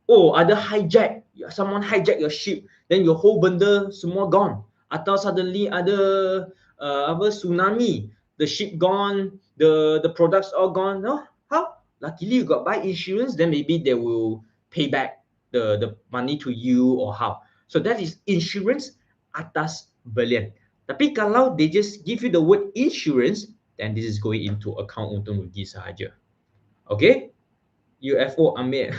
oh, ada hijack, someone hijack your ship, then your whole benda semua gone. Atau suddenly ada tsunami, the ship gone, the products all gone. No, how? Luckily you got buy insurance, then maybe they will pay back the money to you, or how. So that is insurance atas belian. Tapi kalau they just give you the word insurance, then this is going into account untung rugi sahaja. Okay? UFO ambil.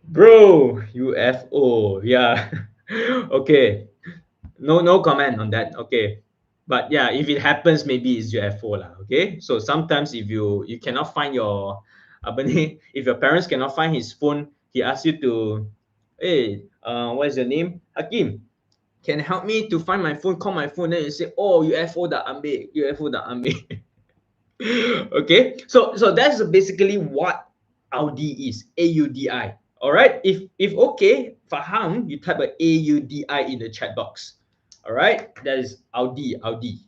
Bro, UFO. Yeah. Okay. No comment on that. Okay. But yeah, if it happens, maybe it's UFO lah. Okay. So sometimes if you cannot find your if your parents cannot find his phone, he asks you to, hey, what is your name? Hakim, can help me to find my phone, call my phone, then you say, oh, UFO dah ambil, UFO dah ambil. Okay, so that's basically what Audi is. AUDI. Alright? If okay, faham, you type a AUDI in the chat box. Alright? That is Audi. Audi.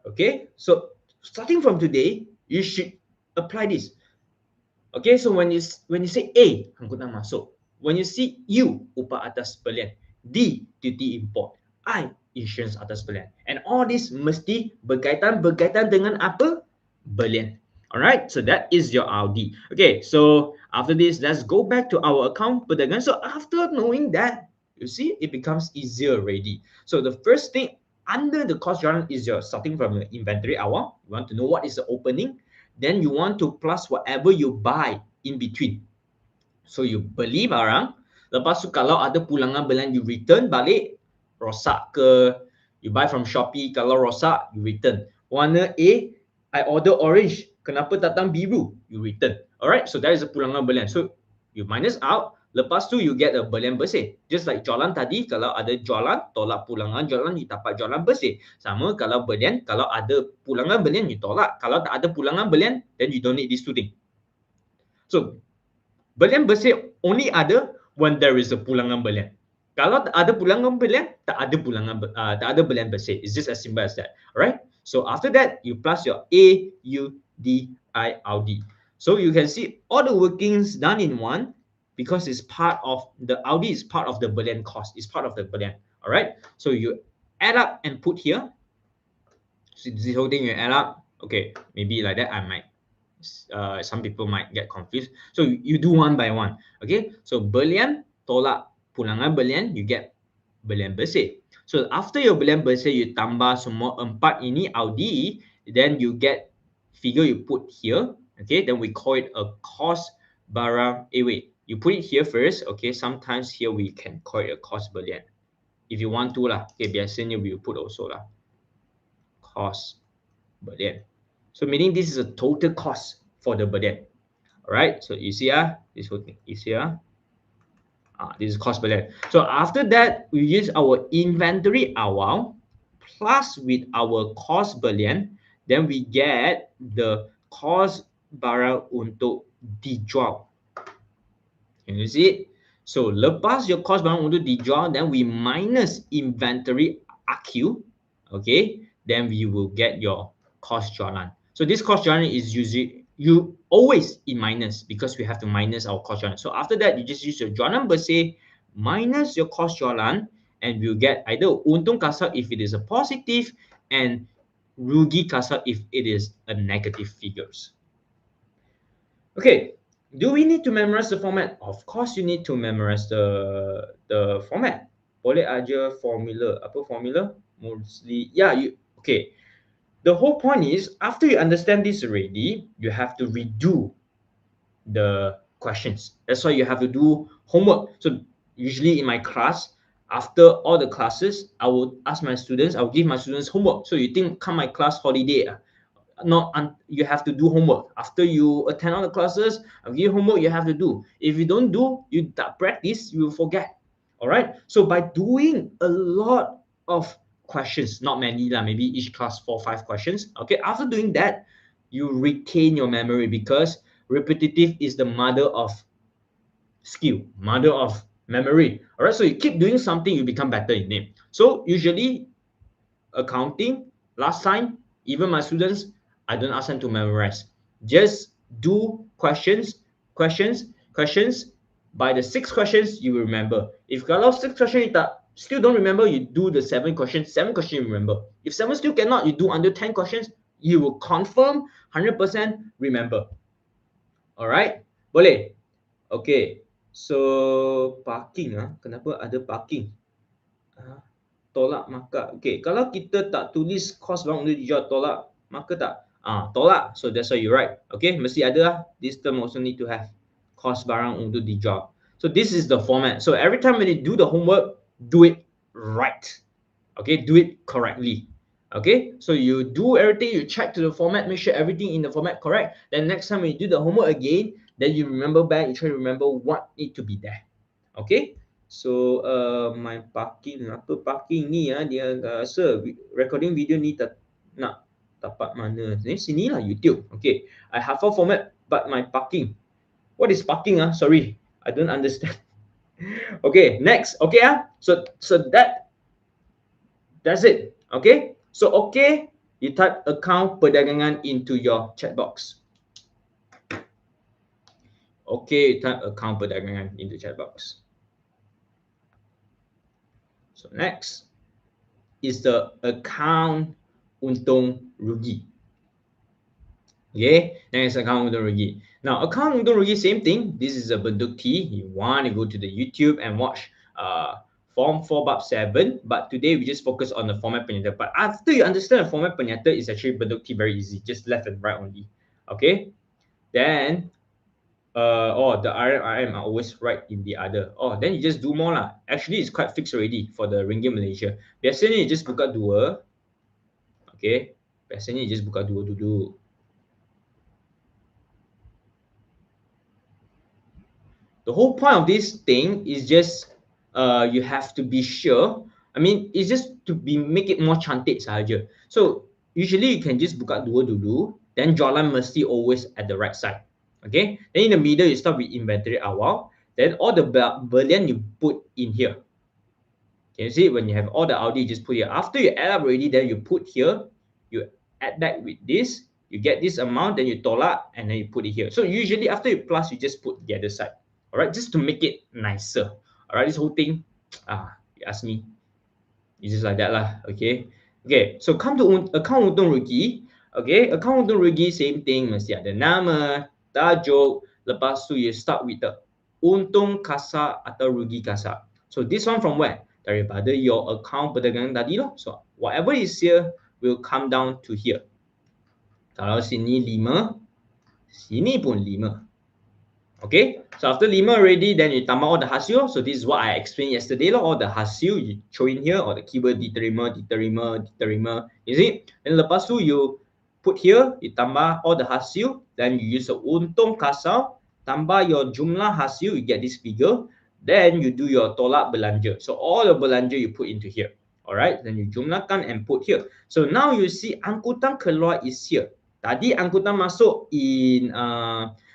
Okay? So starting from today, you should apply this. Okay, so when you say A, angkutan masuk. When you see U, upah atas belian. D, duty import. I, insurance atas belian. And all this mesti berkaitan dengan apa? Belian. Alright, so that is your Audi. Okay, so after this, let's go back to our account perdagangan. So after knowing that, you see, it becomes easier already. So the first thing under the cost journal is your starting from the inventory awal. You want to know what is the opening. Then you want to plus whatever you buy in between. So you beli barang, lepas tu kalau ada pulangan belian you return balik, rosak ke, you buy from Shopee, kalau rosak you return. Warna A, I order orange, kenapa datang biru? You return. Alright, so that is a pulangan belian. So you minus out, lepas tu you get a belian bersih. Just like jualan tadi, kalau ada jualan, tolak pulangan jualan, you dapat jualan bersih. Sama kalau belian, kalau ada pulangan belian, you tolak. Kalau tak ada pulangan belian, then you don't need this two thing. So, belian bersih only ada when there is a pulangan belian. Kalau tak ada pulangan belian, tak ada belian bersih. It's just as simple as that. Alright? So after that, you plus your A, U, D, I, Audi. So you can see all the workings done in one because it's part of the Audi is part of the belian cost. It's part of the belian. Alright? So you add up and put here. So this whole thing you add up. Okay, maybe like that I might some people might get confused. So you do one by one. Okay, so belian tolak pulangan belian, you get belian bersih. So after your belian bersih, you tambah semua empat ini Audi, then you get figure you put here. Okay, then we call it a cost barang. Wait, you put it here first. Okay, sometimes here we can call it a cost belian. If you want to lah. Okay, biasanya we will put also lah. Cost belian. So meaning this is a total cost for the belian. Alright, so you see this whole thing is here. This is cost belian. So after that, we use our inventory awal plus with our cost belian, then we get the cost barang untuk dijual. Can you see it? So lepas your cost barang untuk dijual, then we minus inventory AQ. Okay, then we will get your cost jualan. So this cost jualan is usually you always in minus because we have to minus our cost jualan. So after that, you just use your jualan bersih minus your cost jualan, and we'll get either untung kasar if it is a positive and rugi kasar if it is a negative figures. Okay, do we need to memorize the format? Of course, you need to memorize the format. Boleh aja formula. Apa formula? Mostly, yeah. Okay. The whole point is, after you understand this already, you have to redo the questions. That's why you have to do homework. So usually in my class, after all the classes, I will ask my students, I will give my students homework. So you think come my class holiday? You have to do homework. After you attend all the classes, I'll give you homework you have to do. If you don't do, you practice, you will forget. Alright? So by doing a lot of questions, not many lah, maybe each class 4 or 5 questions. Okay, after doing that, you retain your memory because repetitive is the mother of skill, mother of memory. Alright, so you keep doing something, you become better in it. So usually accounting, last time, even my students, I don't ask them to memorize. Just do questions. By the 6 questions, you will remember. If kalau 6 questions you still don't remember, you do the 7 questions. 7 questions you remember. If 7 still cannot, you do under 10 questions. You will confirm 100% remember. Alright, boleh. Okay, so parking kenapa ada parking? Tolak markah. Okay, kalau kita tak tulis cost barang untuk dijual, tolak markah tak? Tolak. So that's why you write. Okay, mesti ada lah. This term also need to have cost barang untuk dijual. So this is the format. So every time when you do the homework, do it right. Okay, do it correctly. Okay, so you do everything, you check to the format, make sure everything in the format correct. Then next time when you do the homework again, then you remember back, you try to remember what need to be there. Okay, so my parking, apa parking ni dia rasa recording video ni nak dapat mana? Sini lah YouTube. Okay, I hafal format but my parking. What is parking? Sorry, I don't understand. Okay, next. Okay, so that's it. Okay, so okay, you type account perdagangan into your chat box. Okay, you type account perdagangan into chat box. So next is the account untung rugi. Okay, next account untung rugi. Now account untung rugi, same thing. This is a bentuk T. You want to go to the YouTube and watch form 4 bab 7, but today we just focus on the format penyata. But after you understand the format penyata, is actually bentuk T very easy, just left and right only. Okay, then the RM are always right in the other. Then you just do more lah. Actually, it's quite fixed already for the ringgit Malaysia. Biasanya you just buka dua. Okay, biasanya you just buka dua dulu. The whole point of this thing is just you have to be sure. I mean, it's just to make it more cantik sahaja. So usually you can just buka dua dulu, then jualan mesti always at the right side. Okay, then in the middle you start with inventory awal, then all the berlian you put in here. Can you see when you have all the Audi, you just put here. After you add up already, then you put here, you add back with this, you get this amount, then you tolak, and then you put it here. So usually after you plus, you just put the other side. All right, just to make it nicer. All right, this whole thing, you ask me, it's just like that lah. Okay, so come to account untung rugi. Okay, account untung rugi, same thing, mesti ada nama, tajuk, lepas tu you start with the untung kasar atau rugi kasar. So this one from where? Daripada your account perdagangan tadi loh. So whatever is here will come down to here. Kalau sini 5, sini pun 5. Okay, so after 5 already, then you tambah all the hasil. So this is what I explained yesterday lah. All the hasil you throw in here, or the keyword diterima. You see? Then lepas tu you put here, you tambah all the hasil. Then you use the untung kasar, tambah your jumlah hasil, you get this figure. Then you do your tolak belanja. So all the belanja you put into here. Alright, then you jumlahkan and put here. So now you see angkutan keluar is here. Tadi angkutan masuk in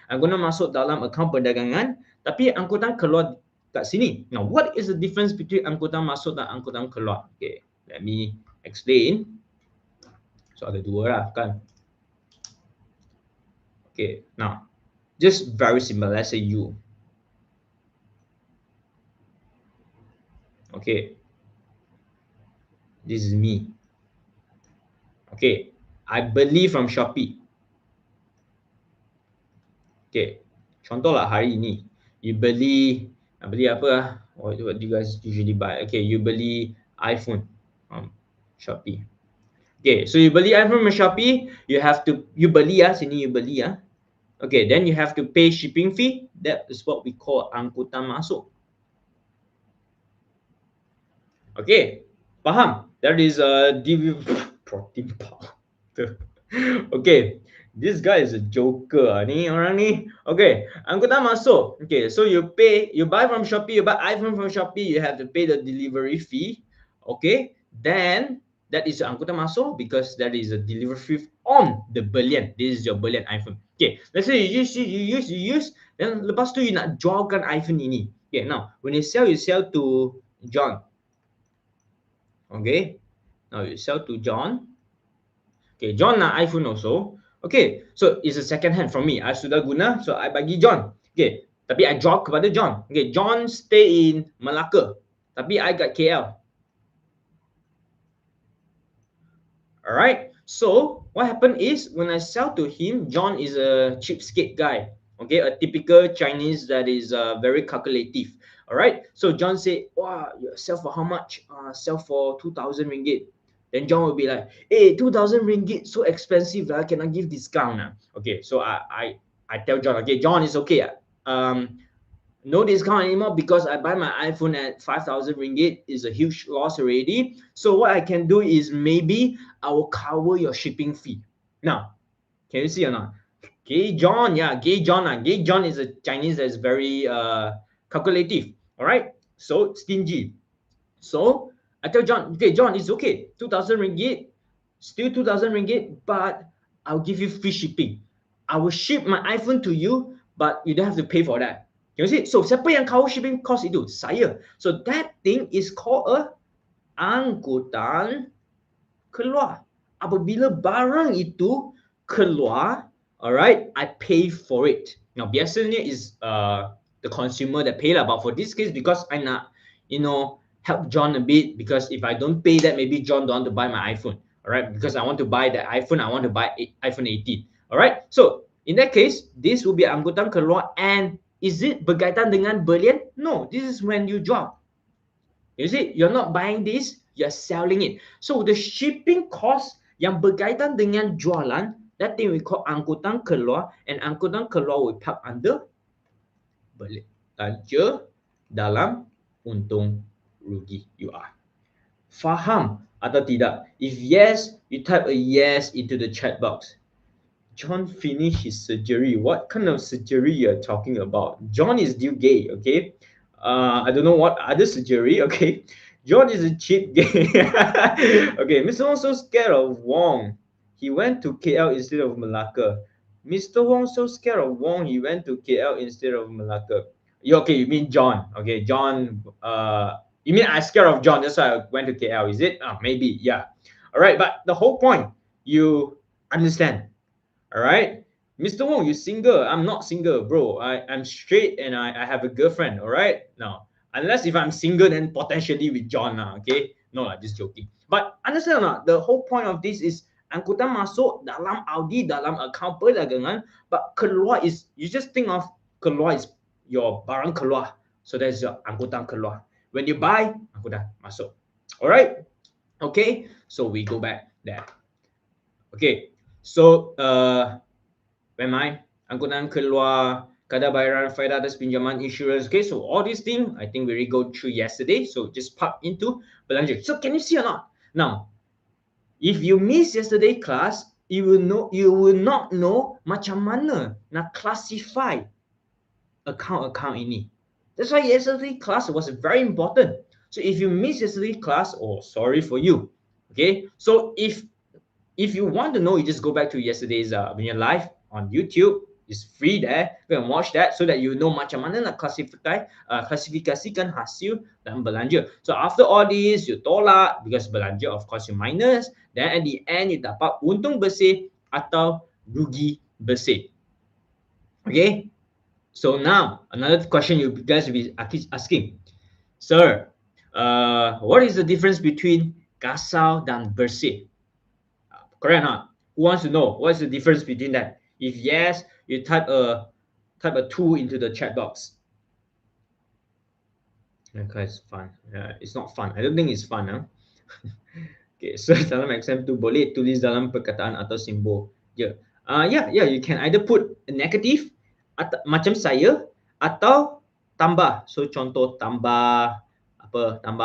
angkutan masuk dalam akaun perdagangan, tapi angkutan keluar kat sini. Now, what is the difference between angkutan masuk dan angkutan keluar? Okay, let me explain. So, ada dua lah kan. Okay, now, just very simple. Let's say you. Okay, this is me. Okay, I beli from Shopee. Okay, contoh lah hari ini. You beli apa? What do you guys usually buy? Okay, you beli iPhone from Shopee. Okay, so you beli iPhone from Shopee, you beli sini you beli. Okay, then you have to pay shipping fee. That is what we call angkutan masuk. Okay, faham? That is a protein powder. Okay, this guy is a joker ni orang ni. Okay, angkutan masuk. Okay, so you buy from Shopee, you buy iPhone from Shopee, you have to pay the delivery fee. Okay, then that is angkutan masuk because that is a delivery fee on the berlian. This is your berlian iPhone. Okay, let's say you use, then lepas tu you nak jualkan iPhone ini. Okay, now when you sell to John. Okay, now you sell to John. Okay, John nak iPhone also. Okay, so it's a second hand from me. I sudah guna, so I bagi John. Okay, tapi I jual kepada John. Okay, John stay in Melaka, tapi I got KL. Alright, so what happened is when I sell to him, John is a cheapskate guy. Okay, a typical Chinese that is very calculative. Alright, so John said, wow, you sell for how much? Sell for 2,000 ringgit. Then John will be like, hey, 2,000 ringgit, so expensive. Can I give discount? Okay, so I tell John, okay, John, it's okay. No discount anymore because I buy my iPhone at 5,000 ringgit. Is a huge loss already. So what I can do is maybe I will cover your shipping fee. Now, can you see or not? Gay John, Gay John. Gay John is a Chinese that is very calculative. All right, so stingy. So I tell John, okay, John, it's okay. 2,000 ringgit, still 2,000 ringgit, but I'll give you free shipping. I will ship my iPhone to you, but you don't have to pay for that. You see? So siapa yang cover shipping cost itu? Saya. So that thing is called a angkutan keluar. Apabila barang itu keluar, alright, I pay for it. Now biasanya is the consumer that pay lah, but for this case, because I nak, help John a bit, because if I don't pay that, maybe John don't want to buy my iPhone, alright, because I want to buy that iPhone, I want to buy iPhone 18, alright. So in that case, this will be angkutan keluar, and is it berkaitan dengan belian? No, this is when you jual. You see, you're not buying this, you're selling it. So the shipping cost yang berkaitan dengan jualan, that thing we call angkutan keluar, and angkutan keluar we park under belanja dalam untung rugi you are. Faham atau tidak? If yes, you type a yes into the chat box. John finished his surgery. What kind of surgery you're talking about? John is still gay, okay? I don't know what other surgery, okay? John is a cheap gay. Okay, Mr. Wong so scared of Wong. He went to KL instead of Malacca. Mr. Wong so scared of Wong, he went to KL instead of Malacca. Okay, you mean John. Okay, John, you mean I scared of John, that's why I went to KL, is it? Maybe, yeah. All right, but the whole point, you understand. All right, Mr. Wong, you're single. I'm not single, bro. I'm straight and I have a girlfriend. All right, now unless if I'm single, then potentially with John, okay? No, just joking. But understand or not? The whole point of this is angkutan masuk dalam Audi dalam account perdagangan, but keluar is, you just think of keluar is your barang keluar. So that's your angkutan keluar. When you buy, angkutan masuk. All right, okay. So we go back there. Okay. So, am I? Angkutan keluar, kadar bayaran, faedah atas pinjaman, insurance. Okay, so all these things, I think we already go through yesterday. So just pop into belanja. So can you see or not? Now, if you miss yesterday class, you will not know macam mana nak classify account ini. That's why yesterday class was very important. So if you miss yesterday class, sorry for you. Okay, so if you want to know, you just go back to yesterday's live on YouTube. It's free there. Go and watch that so that you know macam mana nak klasifikasikan hasil dan belanja. So after all this, you tolak because belanja of course you minus. Then at the end you dapat untung bersih atau rugi bersih. Okay. So now another question you guys will be asking, sir, what is the difference between kasau dan bersih? Correct or not? Who wants to know what's the difference between that? If yes, you type a 2 into the chat box. Okay, it's fun. It's not fun. I don't think it's fun, huh? Okay, so dalam exam tu boleh tulis dalam perkataan atau simbol. Yeah, you can either put a negative atau macam saya atau tambah. So contoh tambah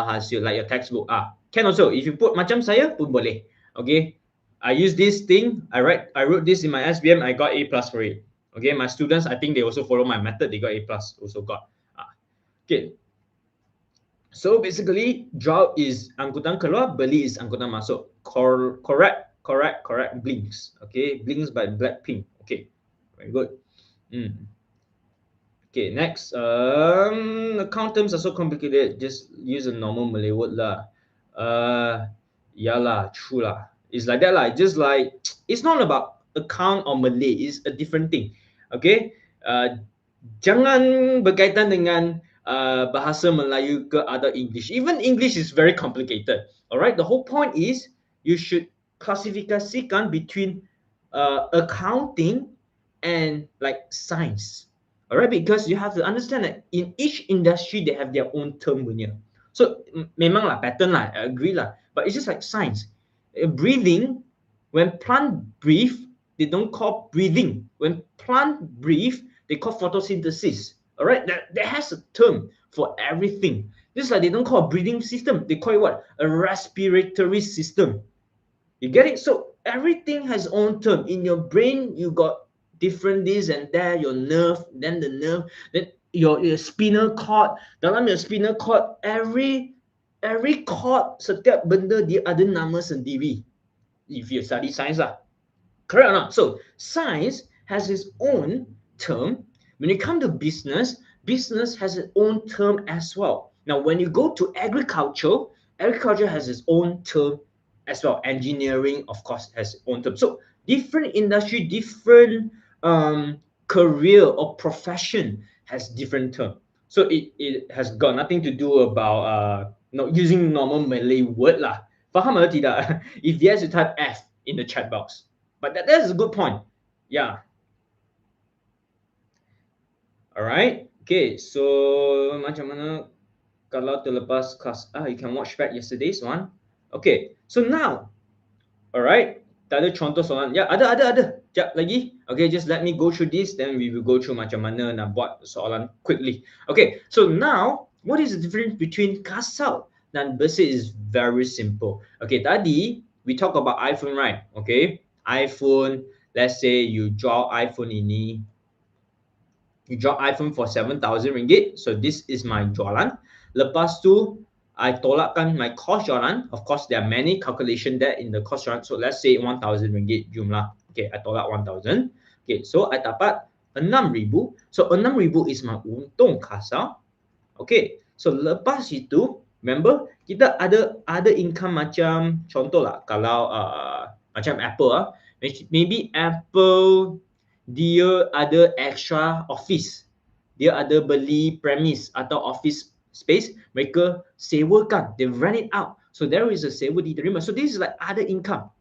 hasil like your textbook. Can also if you put macam saya pun boleh. Okay. I use this thing. I wrote this in my SBM. I got A+ for it. Okay, my students, I think they also follow my method. They got A+, also got. Okay. So basically, draw is angkutan keluar, beli is angkutan masuk. Correct. Blinks. Okay, Blinks by Blackpink. Okay, very good. Okay, next. Account terms are so complicated. Just use a normal Malay word lah. Yeah lah, true lah. It's like that lah. Just like it's not about account or Malay. It's a different thing. Okay. Jangan berkaitan dengan bahasa Melayu ke atau English. Even English is very complicated. Alright. The whole point is you should klasifikasikan between accounting and like science. Alright, because you have to understand that in each industry they have their own term punya. So memang lah pattern lah, I agree lah. But it's just like science. Breathing, when plant breathe, they don't call breathing. When plant breathe, they call photosynthesis. All right, that has a term for everything. Just like they don't call a breathing system, they call it what? A respiratory system. You get it? So everything has own term. In your brain, you got different this and that. Your nerve, then the nerve, then your spinal cord. Dalam your spinal cord, every cord, setiap benda dia ada nama sendiri. If you study science lah. Correct or not? So science has its own term. When you come to business, business has its own term as well. Now, when you go to agriculture, agriculture has its own term as well. Engineering, of course, has its own term. So different industry, different career or profession has different term. So it has got nothing to do about not using normal Malay word lah. Faham atau tidak? If yes, you type F in the chat box. But that's a good point. Yeah. Alright. Okay. So macam mana kalau terlepas kelas? You can watch back yesterday's one. Okay. So now, alright. Tak ada contoh soalan. Ya, ada. Sekejap lagi. Okay, just let me go through this, then we will go through macam mana nak buat soalan quickly. Okay, so now, what is the difference between kasar dan bersih is very simple. Okay, tadi, we talk about iPhone, right? Okay, iPhone, let's say you jual iPhone ini, you jual iPhone for 7,000 ringgit. So this is my jualan. Lepas tu, I tolakkan my cost jualan. Of course, there are many calculation there in the cost jualan. So let's say 1,000 ringgit jumlah. Okay, I tolak 1,000. Okay, so I dapat 6,000. So 6,000 is my untung kasar. Okay, so lepas itu, remember kita ada income macam contoh lah kalau macam Apple maybe Apple dia ada extra office, dia ada beli premise atau office space, mereka sewakan, they rent it out, so there is a sewa diterima. So this is like other income.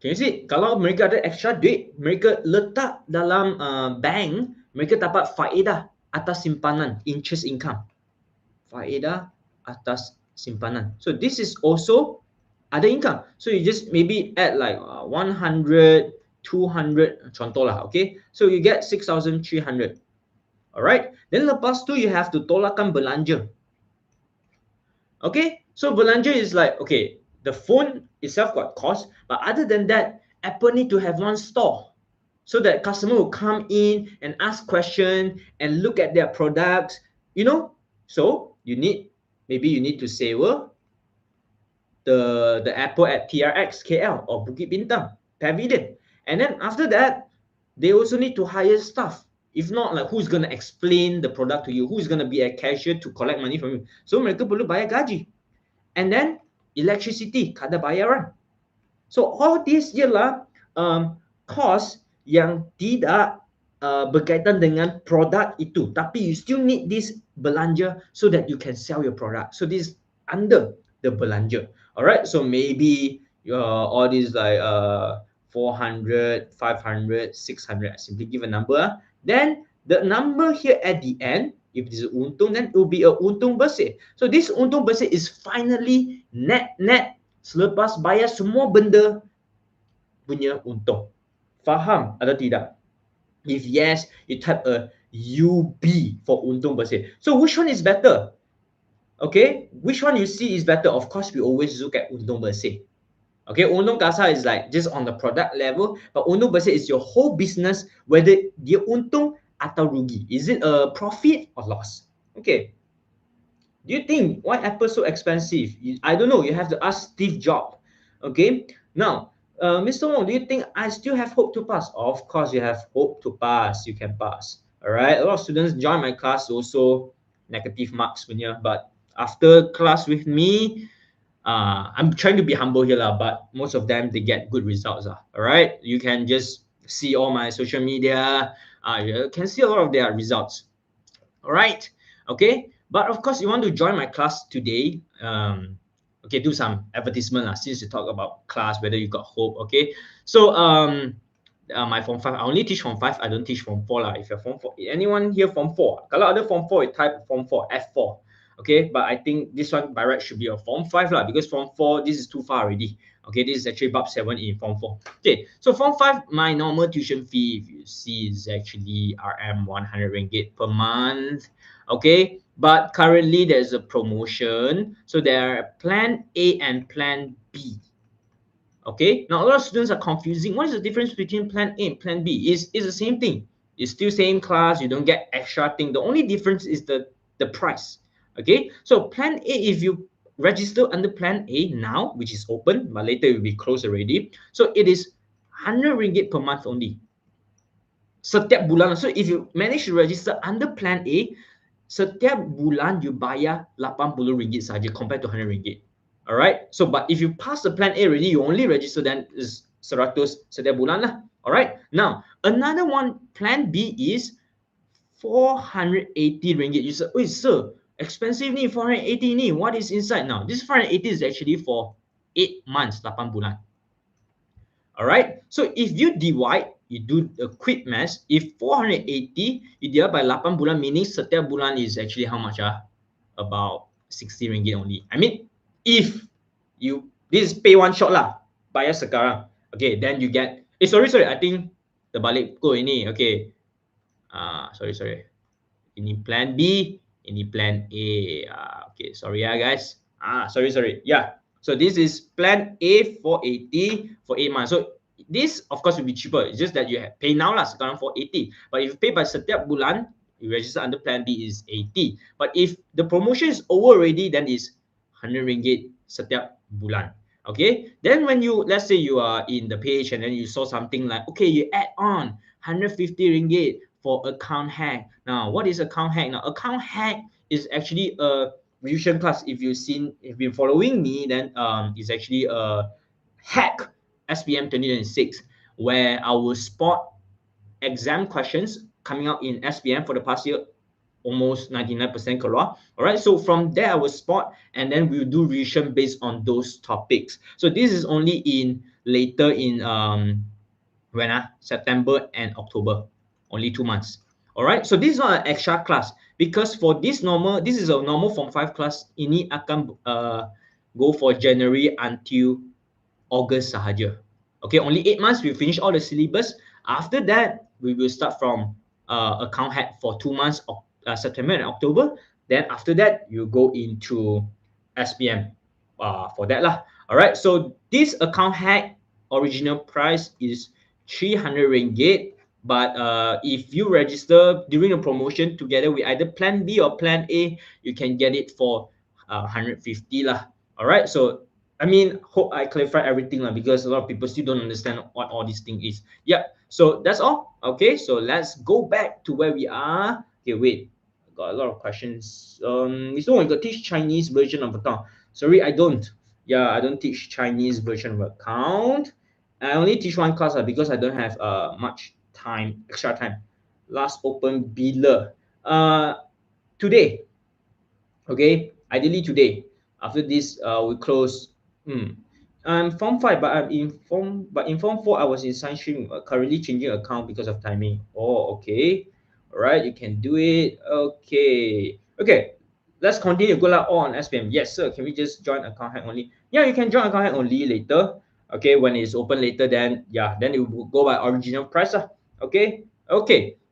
Can you see? Kalau mereka ada extra duit, mereka letak dalam bank, mereka dapat faedah atas simpanan, interest income. Faedah atas simpanan. So this is also other income. So you just maybe add like 100, 200 contoh lah, okay? So you get 6,300. Alright? Then lepas tu you have to tolakkan belanja. Okay? So belanja is like, okay, the phone itself got cost, but other than that, Apple need to have one store so that customer will come in and ask question and look at their products, you know. So maybe you need to sewa the Apple at PRX KL or Bukit Bintang Pavilion, and then after that, they also need to hire staff. If not, like who's gonna explain the product to you? Who's gonna be a cashier to collect money from you? So mereka perlu bayar gaji. And then electricity, kadar bayaran. So all these ialah cost yang tidak berkaitan dengan produk itu, tapi you still need this belanja so that you can sell your product. So this is under the belanja. Alright, so maybe all these like 400, 500, 600, I simply give a number. Then the number here at the end, if this is untung, then it will be a untung bersih. So this untung bersih is finally net selepas bayar semua benda punya untung. Faham atau tidak? If yes, you type a UB for untung bersih. So which one is better? Okay, which one you see is better? Of course, we always look at untung bersih. Okay, untung kasar is like just on the product level, but untung bersih is your whole business, whether dia untung atau rugi. Is it a profit or loss? Okay. Do you think why Apple so expensive? I don't know. You have to ask Steve Jobs. Okay. Now, Mr. Wong, do you think I still have hope to pass? Of course, you have hope to pass. You can pass. All right. A lot of students join my class also negative marks punya, but after class with me, I'm trying to be humble here lah, but most of them they get good results lah. All right. You can just see all my social media. You can see a lot of their results. All right. Okay. But of course, you want to join my class today. Okay, do some advertisement since you talk about class, whether you got hope. Okay, so my form 5, I only teach form 5. I don't teach form 4 lah. If you're form 4, anyone here form 4? Kalau ada form 4, you type form 4 F4. Okay, but I think this one by right should be a form 5 lah, because form 4 this is too far already. Okay, this is actually bab 7 in form 4. Okay, so form 5, my normal tuition fee, if you see, is actually RM 100 ringgit per month. Okay, but currently there's a promotion, so there are plan A and plan B. Okay, now a lot of students are confusing. What is the difference between plan A and plan B? It's the same thing. It's still same class. You don't get extra thing. The only difference is the price. Okay, so plan A, if you register under plan A now, which is open, but later it will be closed already, so it is 100 ringgit per month only. Setiap bulan. So if you manage to register under plan A, setiap bulan you bayar 80 ringgit saja compared to 100 ringgit. Alright? So but if you pass the plan A already, you only register then is 100 setiap bulan lah. Alright? Now, another one, plan B is 480 ringgit. You say, "Oi sir, expensive ni 480 ni. What is inside now?" This 480 is actually for 8 months, 8 bulan. Alright, so if you divide, you do a quick math. If 480 you divide by 8 bulan, meaning setiap bulan is actually how much? About 60 ringgit only. I mean, if you, this is pay one shot lah, bayar sekarang. Okay, then you get, sorry, I think terbalik ko ini. Okay, sorry. Ini plan B, ini plan A. Okay, sorry guys. Sorry. Yeah. So this is plan A 480 for 8 months. So this of course will be cheaper. It's just that you have pay now lah sekarang 480. But if you pay by setiap bulan, you register under plan B is 80. But if the promotion is over already, then it's 100 ringgit setiap bulan. Okay, then when you, let's say you are in the page and then you saw something like, okay, you add on 150 ringgit for account hack. Now, what is account hack? Now, account hack is actually a revision class. If you've been following me, then it's actually a hack SPM 2026 where I will spot exam questions coming out in SPM for the past year, almost 99% keluar. All right, so from there I will spot and then we'll do revision based on those topics. So this is only in later in September and October, only 2 months. All right, so this is not an extra class because for this is a normal form 5 class. Ini akan go for January until August sahaja. Okay, only 8 months we finish all the syllabus. After that, we will start from account hack for 2 months, September and October. Then after that, you go into SPM for that lah. All right, so this account hack original price is 300 ringgit. But if you register during a promotion together with either plan B or plan A, you can get it for 150 lah. All right, so I mean, hope I clarified everything lah, because a lot of people still don't understand what all this thing is. Yeah, so that's all. Okay, so let's go back to where we are. Okay, wait, got a lot of questions. This one, we got teach Chinese version of account. Sorry, I don't. Yeah, I don't teach Chinese version of account. I only teach one class because I don't have much time, extra time. Last open bila today. Okay, ideally today. After this, we close. I'm form 5, but in form 4 I was in science stream. Currently changing account because of timing. Oh, okay. All right, you can do it. Okay. Let's continue. Go on SPM. Yes, sir. Can we just join account hack only? Yeah, you can join account hack only later. Okay, when it's open later, then yeah, then it will go by original price. Okay.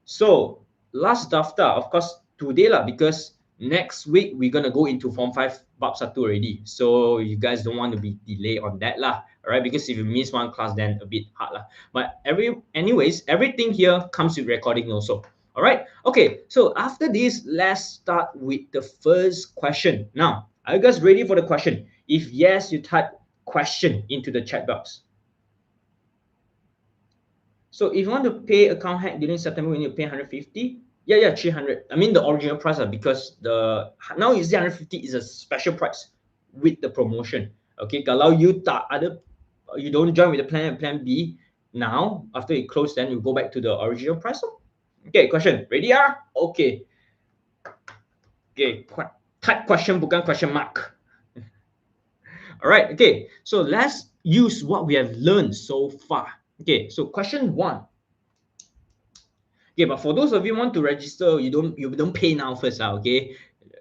So last daftar, of course, today lah, because next week we're gonna go into form 5 bab 1 already. So you guys don't want to be delayed on that lah. Alright, because if you miss one class, then a bit hard lah. But anyways, everything here comes with recording also. Alright, okay, so after this, let's start with the first question. Now, are you guys ready for the question? If yes, you type question into the chat box. So if you want to pay account hack during September, we need to pay 150. Yeah, 300. I mean the original price because the now is 150 is a special price with the promotion. Okay, kalau you you don't join with the plan B now, after it close, then you go back to the original price. Okay, question. Ready? Okay. Okay, type question bukan question mark. All right, okay. So let's use what we have learned so far. Okay, so question 1. Okay, but for those of you who want to register, you don't pay now first, okay?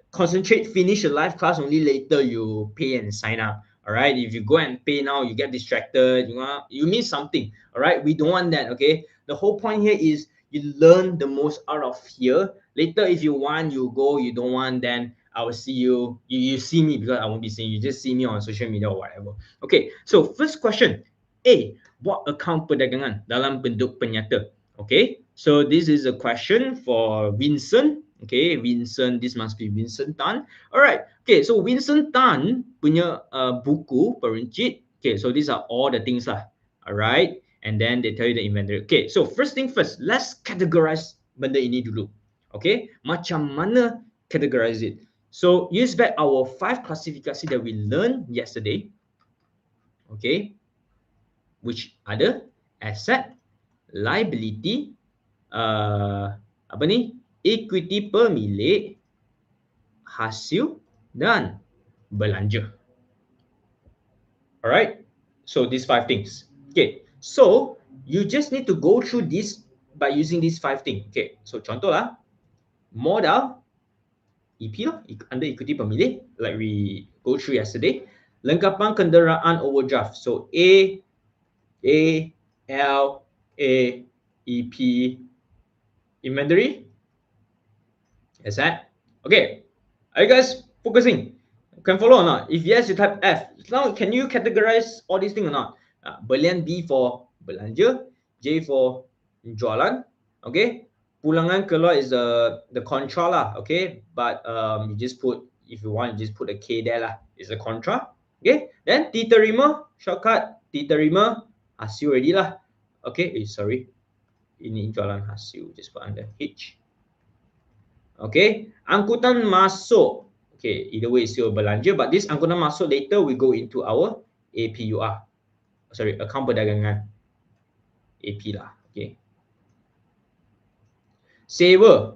Concentrate, finish the live class, only later you pay and sign up. All right, if you go and pay now, you get distracted, you miss something. All right, we don't want that. Okay, the whole point here is you learn the most out of here. Later, if you want, you go. You don't want, then I will see you. You see me, because I won't be seeing you. Just see me on social media or whatever. Okay, so first question. A. Buat account perdagangan dalam bentuk penyata. Okay, so this is a question for Vincent. Okay, Vincent, this must be Vincent Tan. Alright, okay, so Vincent Tan punya buku perincit. Okay, so these are all the things lah. Alright, and then they tell you the inventory. Okay, so first thing first, let's categorize benda ini dulu. Okay, macam mana categorize it? So use back our 5 classification that we learned yesterday. Okay, which ada asset, liability, apa ni? Equity pemilik, hasil dan belanja. Alright, so these 5 things. Okay, so you just need to go through this by using these 5 things. Okay, so contoh lah, modal, EP lah, under equity pemilik, like we go through yesterday. Lengkapan kenderaan overdraft. So A, L, A, EP, inventory, asset. Okay, are you guys focusing? Can follow or not? If yes, you type F. Now, can you categorize all these things or not? Belian B for belanja, J for jualan. Okay, pulangan keluar is the contra lah. Okay, but you just put, if you want, you just put a K there lah. It's a contra. Okay, then diterima, shortcut diterima hasil already lah. Okay, sorry, ini jualan hasil, just put under H. Okay, angkutan masuk. Okay, either way it's still belanja, but this angkutan masuk later we go into our APUR. Sorry, akaun perdagangan. AP lah. Okay. Sewa,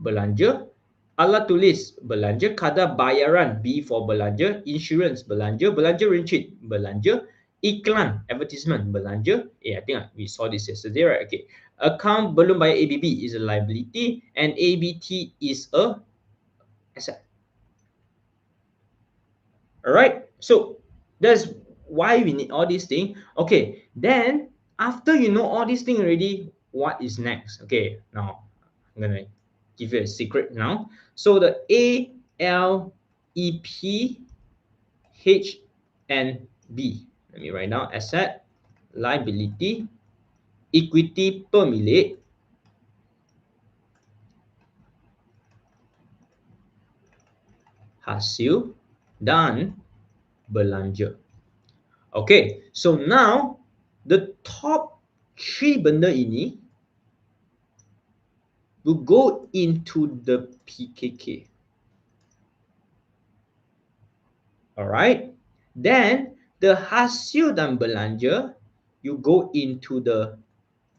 belanja. Alat tulis, belanja. Kadar bayaran, B for belanja. Insurance, belanja. Belanja rincit, belanja. Iklan, advertisement, belanja. I think we saw this yesterday, right? Okay. Account belum bayar ABB is a liability, and ABT is a asset. Alright, so that's why we need all these things. Okay, then after you know all these things already, what is next? Okay, now I'm gonna give you a secret now. So the A, L, E, P, H, and B. Let me write down: asset, liability, equity pemilik, hasil, dan belanja. Okay, so now the top 3 benda ini will go into the PKK. Alright, then the hasil dan belanja, you go into the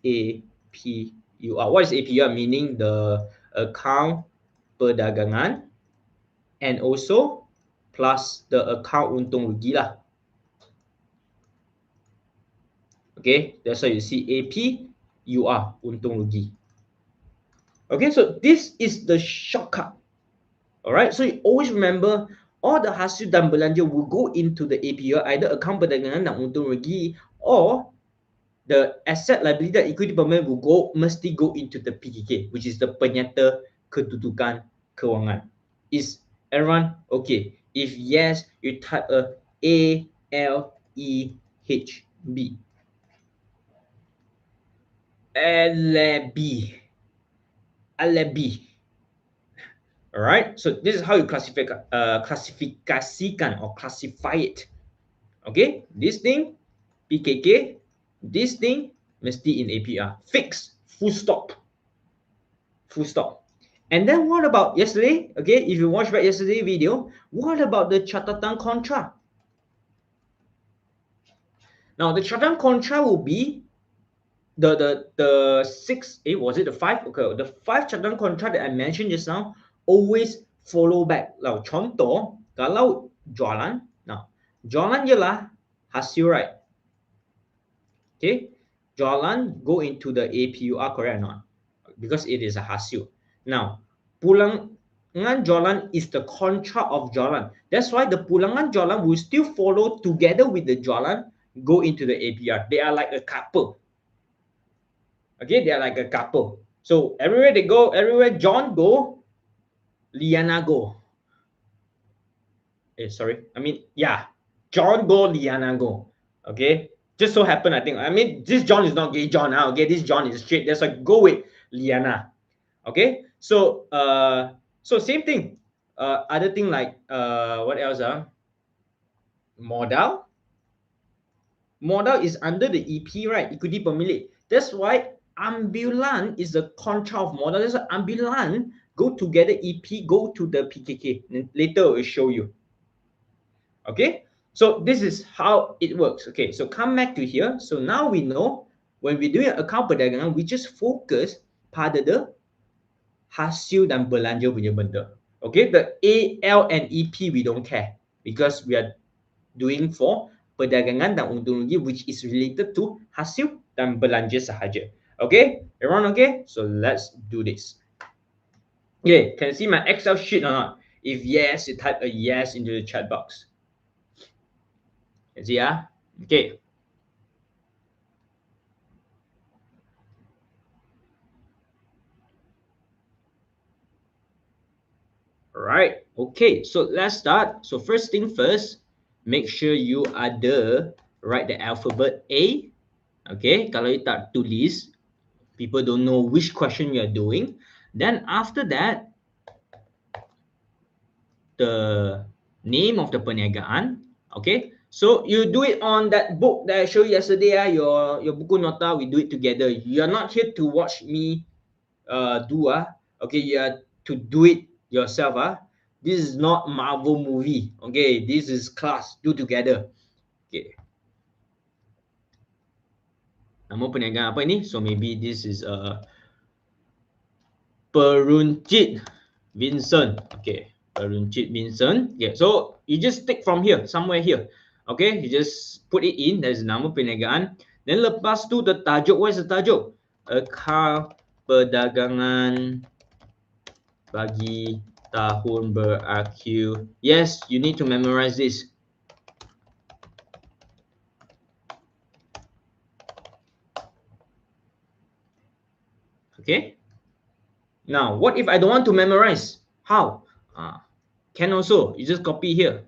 APUR. What is APUR? Meaning the account perdagangan, and also plus the account untung rugi lah. Okay, that's why you see APUR, untung rugi. Okay, so this is the shortcut. Alright, so you always remember all the hasil dan belanja will go into the APUR, either account perdagangan dan untung rugi, or the asset, liability, dan equity pemilik will mesti go into the PKK, which is the penyata kedudukan kewangan. Is everyone okay? If yes, you type A, L, E, H, B. Alabi. Alright, so this is how you classification or classify it. Okay, this thing PKK, this thing mesti in APR. Fix, full stop. Full stop. And then what about yesterday? Okay, if you watched back yesterday's video, what about the catatan kontra? Now the catatan kontra will be the 6, was it the 5? Okay, the 5 catatan kontra that I mentioned just now always follow back. Now, contoh, kalau jualan, now, jualan ialah hasil, right? Okay, jualan go into the APUR, correct or not? Because it is a hasil. Now, pulangan jualan is the contra of jualan. That's why the pulangan jualan will still follow together with the jualan, go into the APR. They are like a couple. Okay, they are like a couple. So everywhere they go, everywhere John go, Liana go. John go, Liana go. Okay, just so happen, this John is not gay John now. Okay, this John is straight. That's why go with Liana. Okay, so same thing. Other thing like what else? Modal, Modal is under the EP, right? Ikuti pemilik. That's why ambulan is the contra of modal. That's why ambulan go together, EP go to the PKK. Later I will show you. Okay, so this is how it works. Okay, so come back to here. So now we know when we're doing account perdagangan, we just focus pada the hasil dan belanja punya benda. Okay, the A, L and EP we don't care because we are doing for perdagangan dan untung rugi which is related to hasil dan belanja sahaja. Okay, everyone okay? So let's do this. Okay, can you see my Excel sheet or not? If yes, you type a yes into the chat box. Can you see, ah? Okay. Alright, okay, so let's start. So first thing first, make sure you ada write the alphabet A. Okay, kalau you tak tulis, people don't know which question you are doing. Then after that, the name of the perniagaan. Okay, so you do it on that book that I showed you yesterday. Your buku nota, we do it together. You are not here to watch me do. Okay, you are to do it yourself. This is not Marvel movie. Okay, this is class. Do together. Okay. Nama perniagaan apa ini? So maybe this is Peruncit Vincent. Okay, Peruncit Vincent. Yeah, so you just take from here, somewhere here. Okay, you just put it in. There's nama perniagaan. Then lepas tu the tajuk. What is the tajuk? Akaun perdagangan bagi tahun berakhir. Yes, you need to memorize this. Okay. Now, what if I don't want to memorize? How? Can also. You just copy here.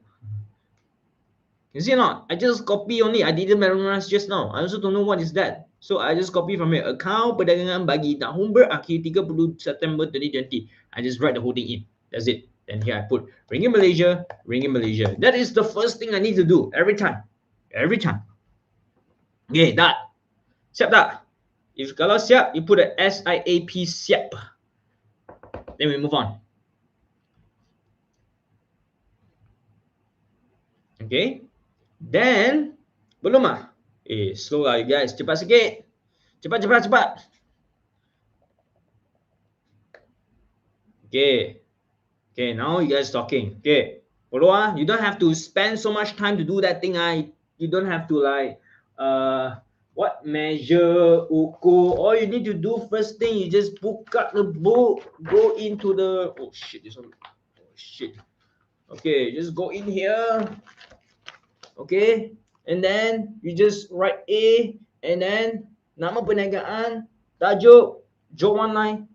You see or not? I just copy only. I didn't memorize just now. I also don't know what is that. So I just copy from here. Akaun perdagangan bagi tahun berakhir 30 September 2020. I just write the whole thing in. That's it. Then here I put Ringgit Malaysia, Ringgit Malaysia. That is the first thing I need to do every time. Every time. Okay, that. Siap tak? If kalau siap, you put a SIAP siap. Then we move on. Okay. Then, belum ah? Slow lah you guys. Cepat sikit. Cepat, cepat, cepat. Okay. Okay, now you guys talking. Okay. Follow you don't have to spend so much time to do that thing. You don't have to like, what measure, ukur. All you need to do first thing, you just book up the book, go into the, oh shit, this one, oh shit. Okay, just go in here. Okay, and then you just write A, and then nama perniagaan, tajuk, job online.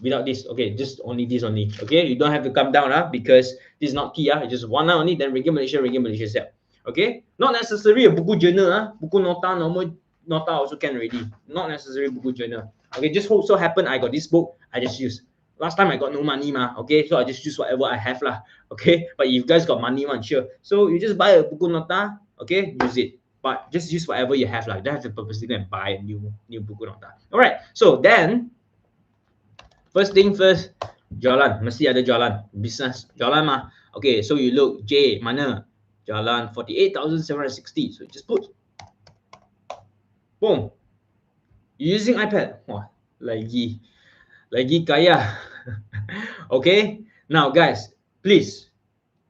Without this, okay, just only this only. Okay, you don't have to come down because this is not key. Just one line only. Then Ringgit Malaysia siap. Okay, not necessary a buku journal. Buku nota, normal nota also can already. Not necessary buku journal. Okay, just so happen I got this book. I just use. Last time I got no money okay, so I just use whatever I have lah. Okay, but if you guys got money sure. So you just buy a buku nota, okay, use it. But just use whatever you have lah. You don't have to purposely go and buy a new buku nota. Alright, so then first thing first, jalan. Mesti ada jalan. Business jalan mah. Okay, so you look J mana? Jalan 48,760. So just put. Boom. You using iPad? Wah, lagi kaya. Okay, now guys, please.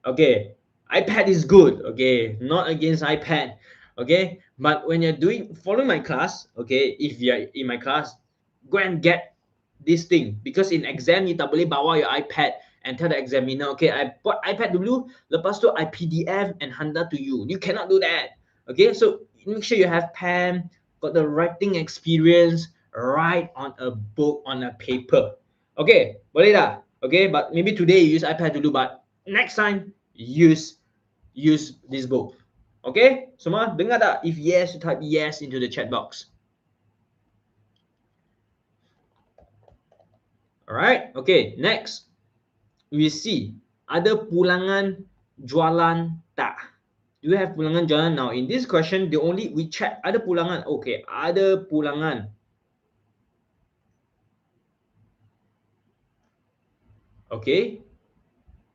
Okay, iPad is good. Okay, not against iPad. Okay, but when you're following my class, okay, if you're in my class, go and get this thing because in exam you tak boleh bawa your iPad and tell the examiner, okay, I bought iPad dulu, lepas tu I PDF and hantar to you. You cannot do that. Okay, so make sure you have pen, got the writing experience, write on a book, on a paper. Okay, boleh tak? Okay, but maybe today you use iPad dulu, but next time use this book. Okay, semua dengar tak? If yes, type yes into the chat box. Alright, okay, next we see ada pulangan jualan tak. Do you have pulangan jalan? Now in this question, we check ada pulangan. Okay, ada pulangan. Okay,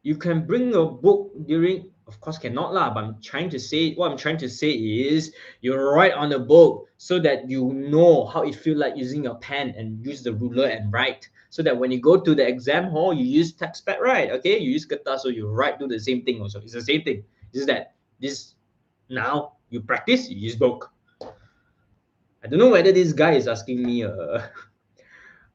you can bring a book during, of course cannot lah, but what I'm trying to say is you write on the book so that you know how it feel like using your pen and use the ruler and write, so that when you go to the exam hall you use text pad, right? Okay, you use kertas, so you write, do the same thing also. It's the same thing, just that this now you practice, you use book. I don't know whether this guy is asking me a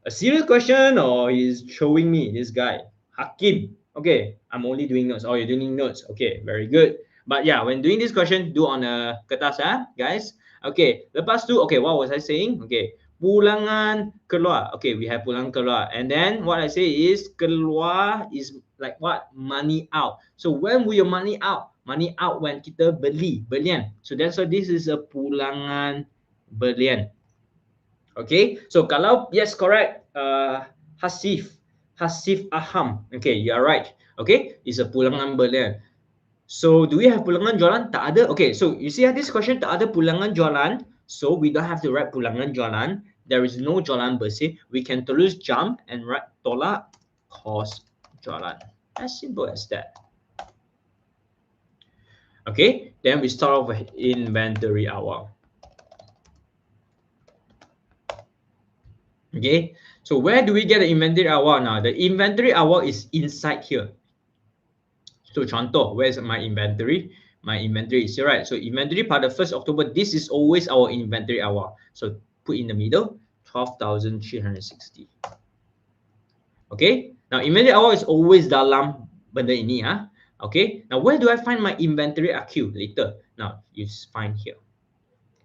serious question or he's showing me, this guy Hakim. Okay, I'm only doing notes. Oh, you're doing notes. Okay, very good. But yeah, when doing this question, do on a kertas, guys. Okay, lepas tu, okay, what was I saying? Okay, pulangan keluar. Okay, we have pulangan keluar. And then what I say is keluar is like what? Money out. So when will your money out? Money out when kita beli, belian. So that's why this is a pulangan belian. Okay, so kalau yes, correct, Hasif, Hasif Aham. Okay, you are right. Okay, it's a pulangan belian. So do we have pulangan jualan? Tak ada. Okay, so you see this question, tak ada pulangan jualan. So we don't have to write pulangan jualan. There is no jualan bersih. We can terus jump and write tolak kos jualan. As simple as that. Okay, then we start off with inventory awal. Okay, so where do we get the inventory awal now? The inventory awal is inside here. So contoh, where's my inventory? My inventory is here, right? So inventory pada 1st October, this is always our inventory awal. So put in the middle, 12,360. Okay, now inventory awal is always dalam benda ini. Okay, now where do I find my inventory AQ later? Now you find here.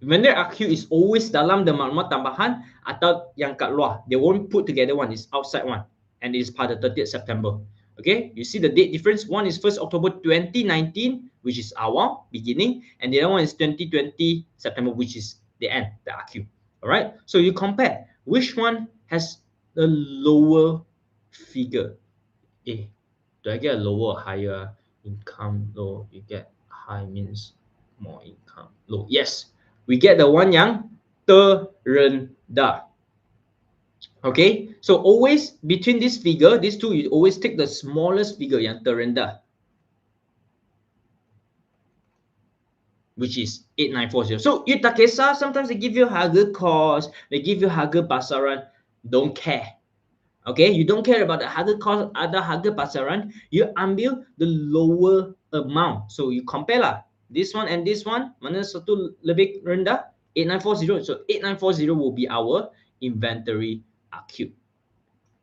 Inventory AQ is always dalam the maklumat tambahan atau yang kat luar. They won't put together one, it's outside one. And it is pada 30th September. Okay, you see the date difference. One is 1st October 2019, which is awal, beginning, and the other one is 2020 September, which is the end, the AQ. All right, so you compare which one has the lower figure. Do I get a lower or higher income? Low, you get high means more income. Low, yes, we get the one yang terendah. Okay, so always between this figure, these two, you always take the smallest figure yang terendah, which is 8940. So you tak kisah, sometimes they give you harga cost, they give you harga pasaran, don't care. Okay, you don't care about the harga cost, ada harga pasaran, you ambil the lower amount. So you compare lah, this one and this one, mana satu lebih rendah? 8940. So 8940 will be our inventory AQ.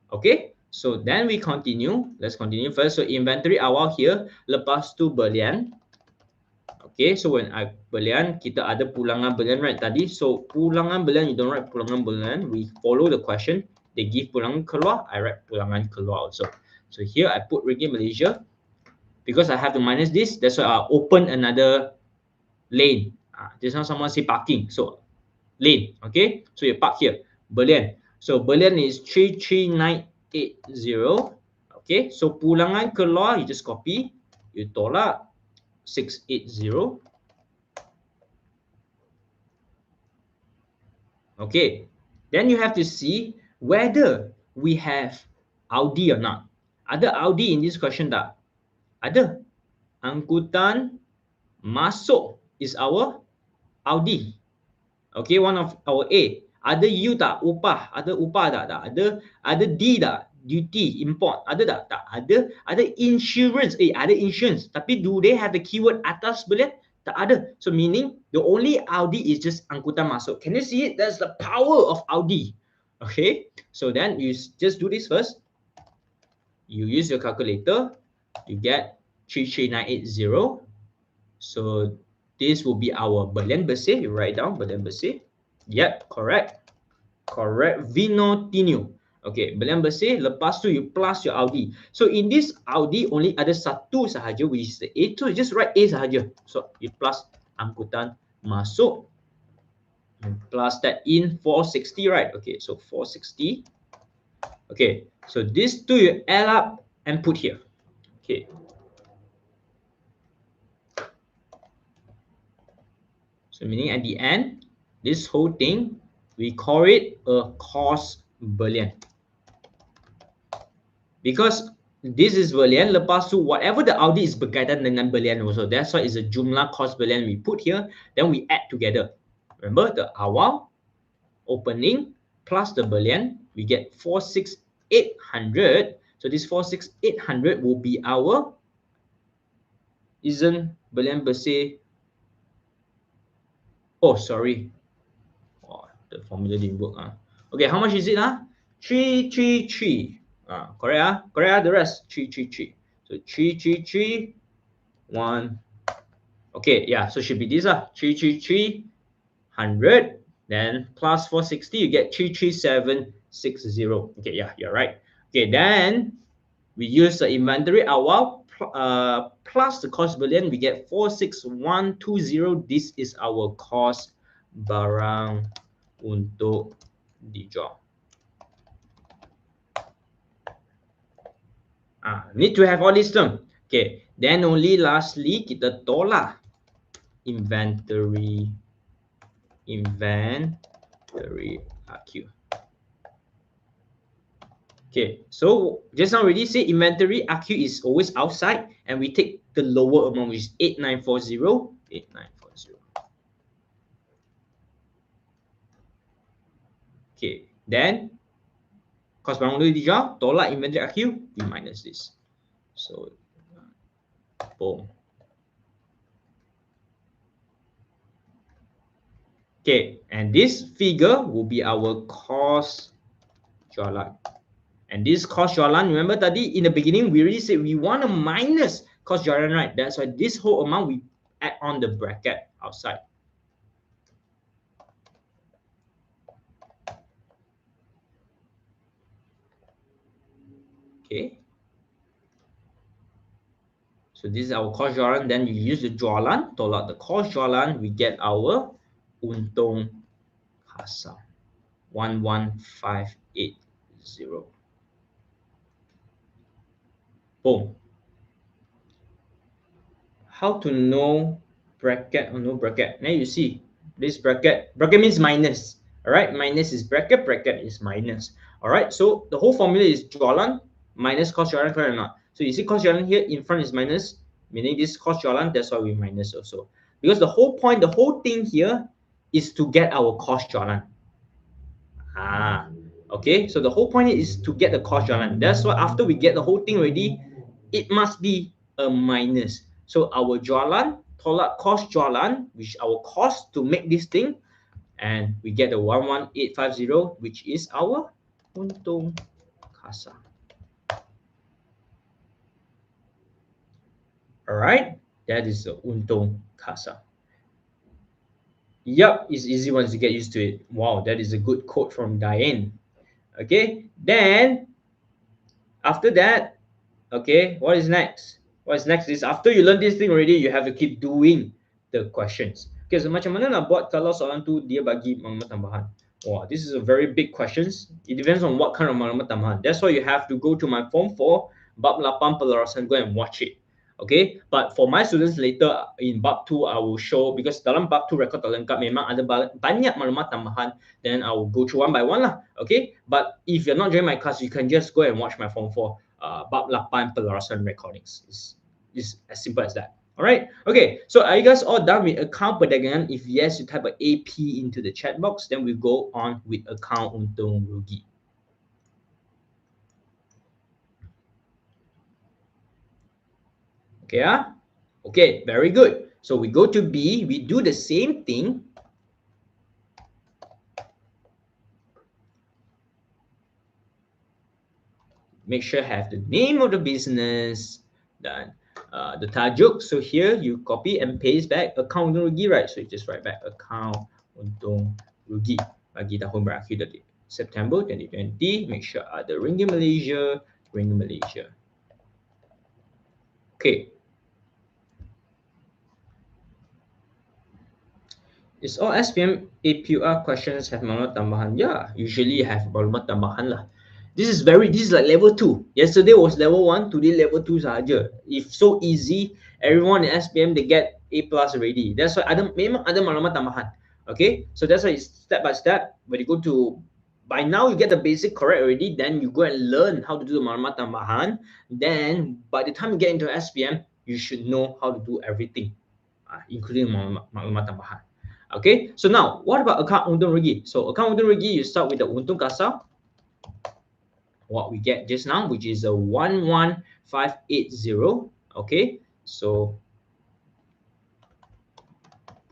Okay, so then we continue. Let's continue first. So inventory awal here, lepas tu belian. Okay, so when I belian, kita ada pulangan belian right tadi. So pulangan belian, you don't write pulangan belian. We follow the question. They give pulangan keluar, I write pulangan keluar also. So here I put ringgit Malaysia because I have to minus this. That's why I open another lane. Just now someone say parking, so lane. Okay, so you park here. Belian. So belian is 33980. Okay, so pulangan keluar, you just copy, you tolak 680. Okay, then you have to see whether we have Audi or not. Ada Audi in this question tak? Ada. Angkutan masuk is our Audi. Okay, one of our A. Ada U tak? Upah. Ada upah tak? Tak ada. Ada D tak? Duty, import. Ada tak? Tak ada. Ada insurance. Ada insurance. Tapi do they have the keyword atas belian? Tak ada. So meaning the only Audi is just angkutan masuk. Can you see it? That's the power of Audi. Okay. So then you just do this first. You use your calculator. You get 33980. So this will be our belian bersih. You write down belian bersih. Yep, correct. Correct. Vino Tino. Okay, belian bersih. Lepas tu you plus your Audi. So in this Audi only ada satu sahaja, which is the A. So you just write A sahaja. So you plus angkutan masuk. And plus that in 460, right? Okay, so 460. Okay, so these two you add up and put here. Okay. So meaning at the end, this whole thing, we call it a cost boolean. Because this is boolean, lepas tu whatever the audit is berkaitan dengan boolean also. That's why it's a jumlah cost boolean we put here, then we add together. Remember the awal, opening, plus the boolean, we get 46800. So this 46800 will be our isn't boolean bersih. Oh, sorry. Oh, the formula didn't work. Okay, how much is it? 333. Correct? Correct? The rest 333. So 333 1. Okay, yeah, so should be this 333 100, then plus 460, you get 33760. Okay, yeah, you're right. Okay, then we use the inventory awal plus the cost boolean, we get 46120. This is our cost barang untuk dijual. Need to have all this term. Okay, then only lastly kita tolak inventory RQ. Okay, so just now already say inventory RQ is always outside, and we take the lower amount, which is 8940. Okay, then cost barang dulu dijual, tolak inventory RQ, we minus this. So, boom. Okay, and this figure will be our cost jualan. And this cost jualan, remember tadi in the beginning we already said we want to minus cost jualan, right? That's why this whole amount we add on the bracket outside. Okay. So this is our cost jualan. Then you use the jualan, tolak the cost jualan, we get our untung kasar 11580. Boom. How to know bracket or no bracket? Now you see this bracket means minus. All right, minus is bracket is minus. All right, so the whole formula is jualan minus cost jualan, correct or not? So you see cost jualan here in front is minus, meaning this cost jualan, that's why we minus also. Because the whole point, the whole thing here is to get our cost jualan. Okay, so the whole point is to get the cost jualan. That's why after we get the whole thing ready, it must be a minus. So our jualan tolak cost jualan, which our cost to make this thing, and we get the 11850, which is our untung kasar. All right, that is the untung kasar. Yup, it's easy once you get used to it. Wow, that is a good quote from Diane. Okay, then after that, okay, what is next? What is next is after you learn this thing already, you have to keep doing the questions. Okay, so macam mana nak buat kalau soalan tu dia bagi maklumat tambahan? Wow, this is a very big questions. It depends on what kind of maklumat tambahan. That's why you have to go to my form 4, bab 8 pelarasan, go and watch it. Okay, but for my students later in bab 2, I will show, because dalam bab 2 rekod tak lengkap memang ada banyak maklumat tambahan, then I will go through one by one lah. Okay, but if you're not joining my class, you can just go and watch my form 4 bab 8 pelarasan recordings. It's as simple as that. All right. Okay. So are you guys all done with account perdagangan? If yes, you type a AP into the chat box. Then we go on with account untung rugi. Okay. Okay. Very good. So we go to B. We do the same thing. Make sure have the name of the business. Done. The tajuk. So here you copy and paste back account untung rugi, right? So you just write back account untung rugi bagi tahun berakhir tadi September 2020. Make sure ada ringgit Malaysia. Okay. Is all SPM APUR questions have maklumat tambahan? Yeah, usually have maklumat tambahan lah. This is like level 2. Yesterday was level 1, today level 2 saja. If so easy, everyone in SPM they get A plus already. That's why memang ada maklumat tambahan. Okay, so that's why it's step by step. When you go to, by now you get the basic correct already, then you go and learn how to do the maklumat tambahan. Then by the time you get into SPM, you should know how to do everything, including maklumat tambahan. Okay, so now what about account untung rugi? So account untung rugi, you start with the untung kasar, what we get just now, which is a 11580. Okay, so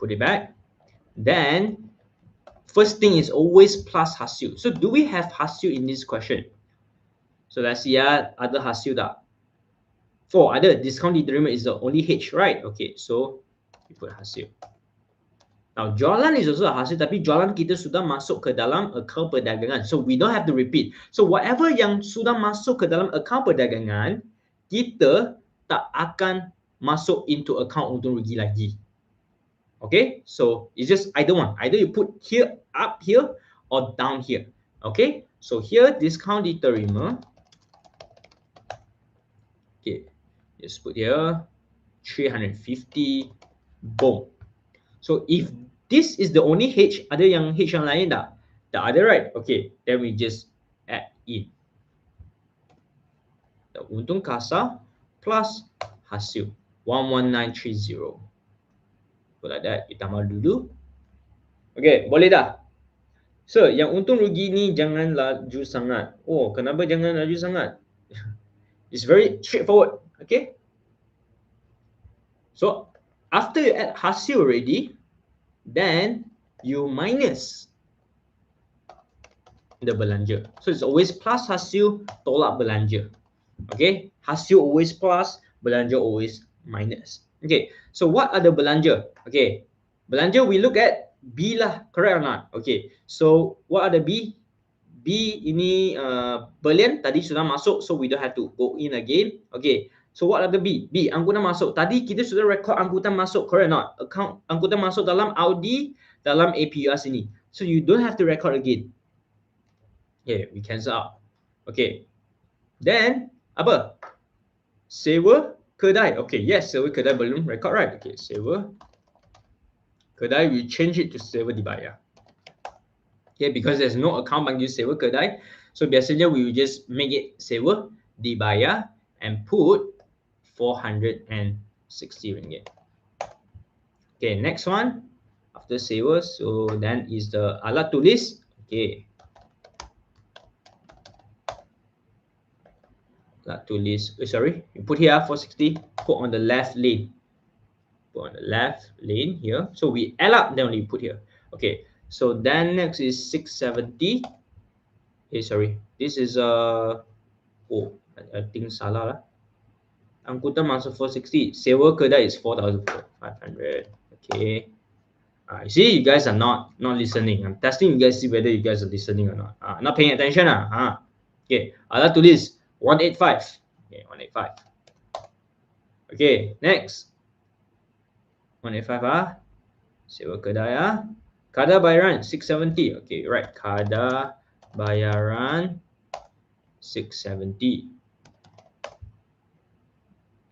put it back. Then first thing is always plus hasil. So do we have hasil in this question? So let's see, ada hasil tak? For other discount determinant is the only H, right? Okay, so we put hasil. Now, jualan is also a hasil, tapi jualan kita sudah masuk ke dalam akaun perdagangan. So, we don't have to repeat. So, whatever yang sudah masuk ke dalam akaun perdagangan, kita tak akan masuk into account untung rugi lagi. Okay, so it's just either one. Either you put here, up here, or down here. Okay, so here, discount determinant. Okay, just put here, 350, boom. So if this is the only H, ada yang H yang lain tak? Tak ada, right? Okay, then we just add in the untung kasar plus hasil 11930. So like that, kita tambah dulu. Okay, boleh dah? So, yang untung rugi ni jangan laju sangat. Oh, kenapa jangan laju sangat? It's very straightforward. Okay. So, after you add hasil already, then you minus the belanja. So it's always plus hasil tolak belanja. Okay, hasil always plus, belanja always minus. Okay, so what are the belanja? Okay, belanja we look at B lah, correct or not? Okay, so what are the B? B ini belian tadi sudah masuk, so we don't have to go in again. Okay, so what are the B? B, angkutan masuk. Tadi kita sudah record angkutan masuk, correct or not? Account angkutan masuk dalam Audi, dalam APUR sini. So you don't have to record again. Okay, we cancel out. Okay, then apa? Sewa kedai. Okay, yes, sewa kedai belum record, right? Okay, sewa kedai, we change it to sewa dibayar. Okay, because there's no account panggil sewa kedai, so biasanya we will just make it sewa dibayar and put 460 ringgit. Okay, next one after sewa, so then is the alat tulis. Okay, alat tulis, sorry, you put here 460, put on the left lane. Put on the left lane here. So we add up, then we put here. Okay, so then next is 670. Okay, sorry, this is oh, I think salah lah. Angkutan masuk 460, sewa kedai is 4,500. Okay, you see, you guys are not listening. I'm testing you guys, see whether you guys are listening or not. Not paying attention. Okay, alat tulis 185. Okay, 185. Okay, next 185 sewa kedai kadar bayaran 670. Okay, right, kadar bayaran 670.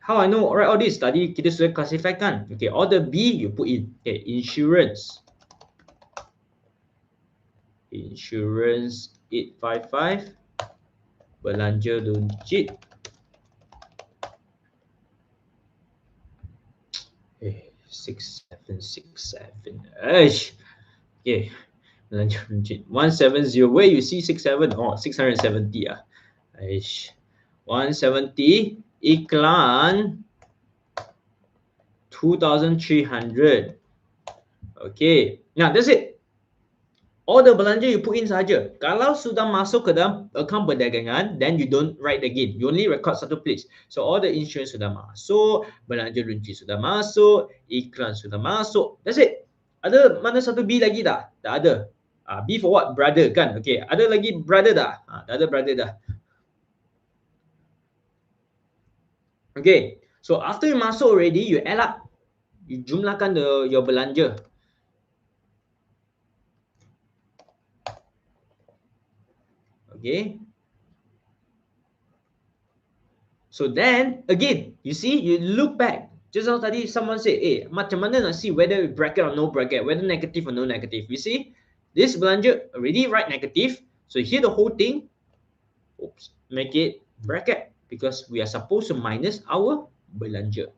How I know right all this? Tadi kita sudah classify kan. Okay, all the B you put in. Okay, insurance 855, belanja legit 6767. Okay, belanja legit 170. Where you see 67? Oh, 670 170, iklan 2,300. Okay, now that's it. All the belanja you put in saja. Kalau sudah masuk ke dalam akaun perdagangan, then you don't write again. You only record satu place. So all the insurance sudah masuk, belanja runci sudah masuk, iklan sudah masuk. That's it. Ada mana satu B lagi tak? Tak ada. B for what? Brother kan? Okay. Ada lagi brother tak? Tak ada brother dah. Okay. So after you masuk already, you add up. You jumlahkan your belanja. Okay. So then again, you see, you look back. Just now tadi someone said, macam mana nak see whether bracket or no bracket, whether negative or no negative. You see, this belanja already write negative. So here the whole thing, oops, make it bracket because we are supposed to minus our belanja.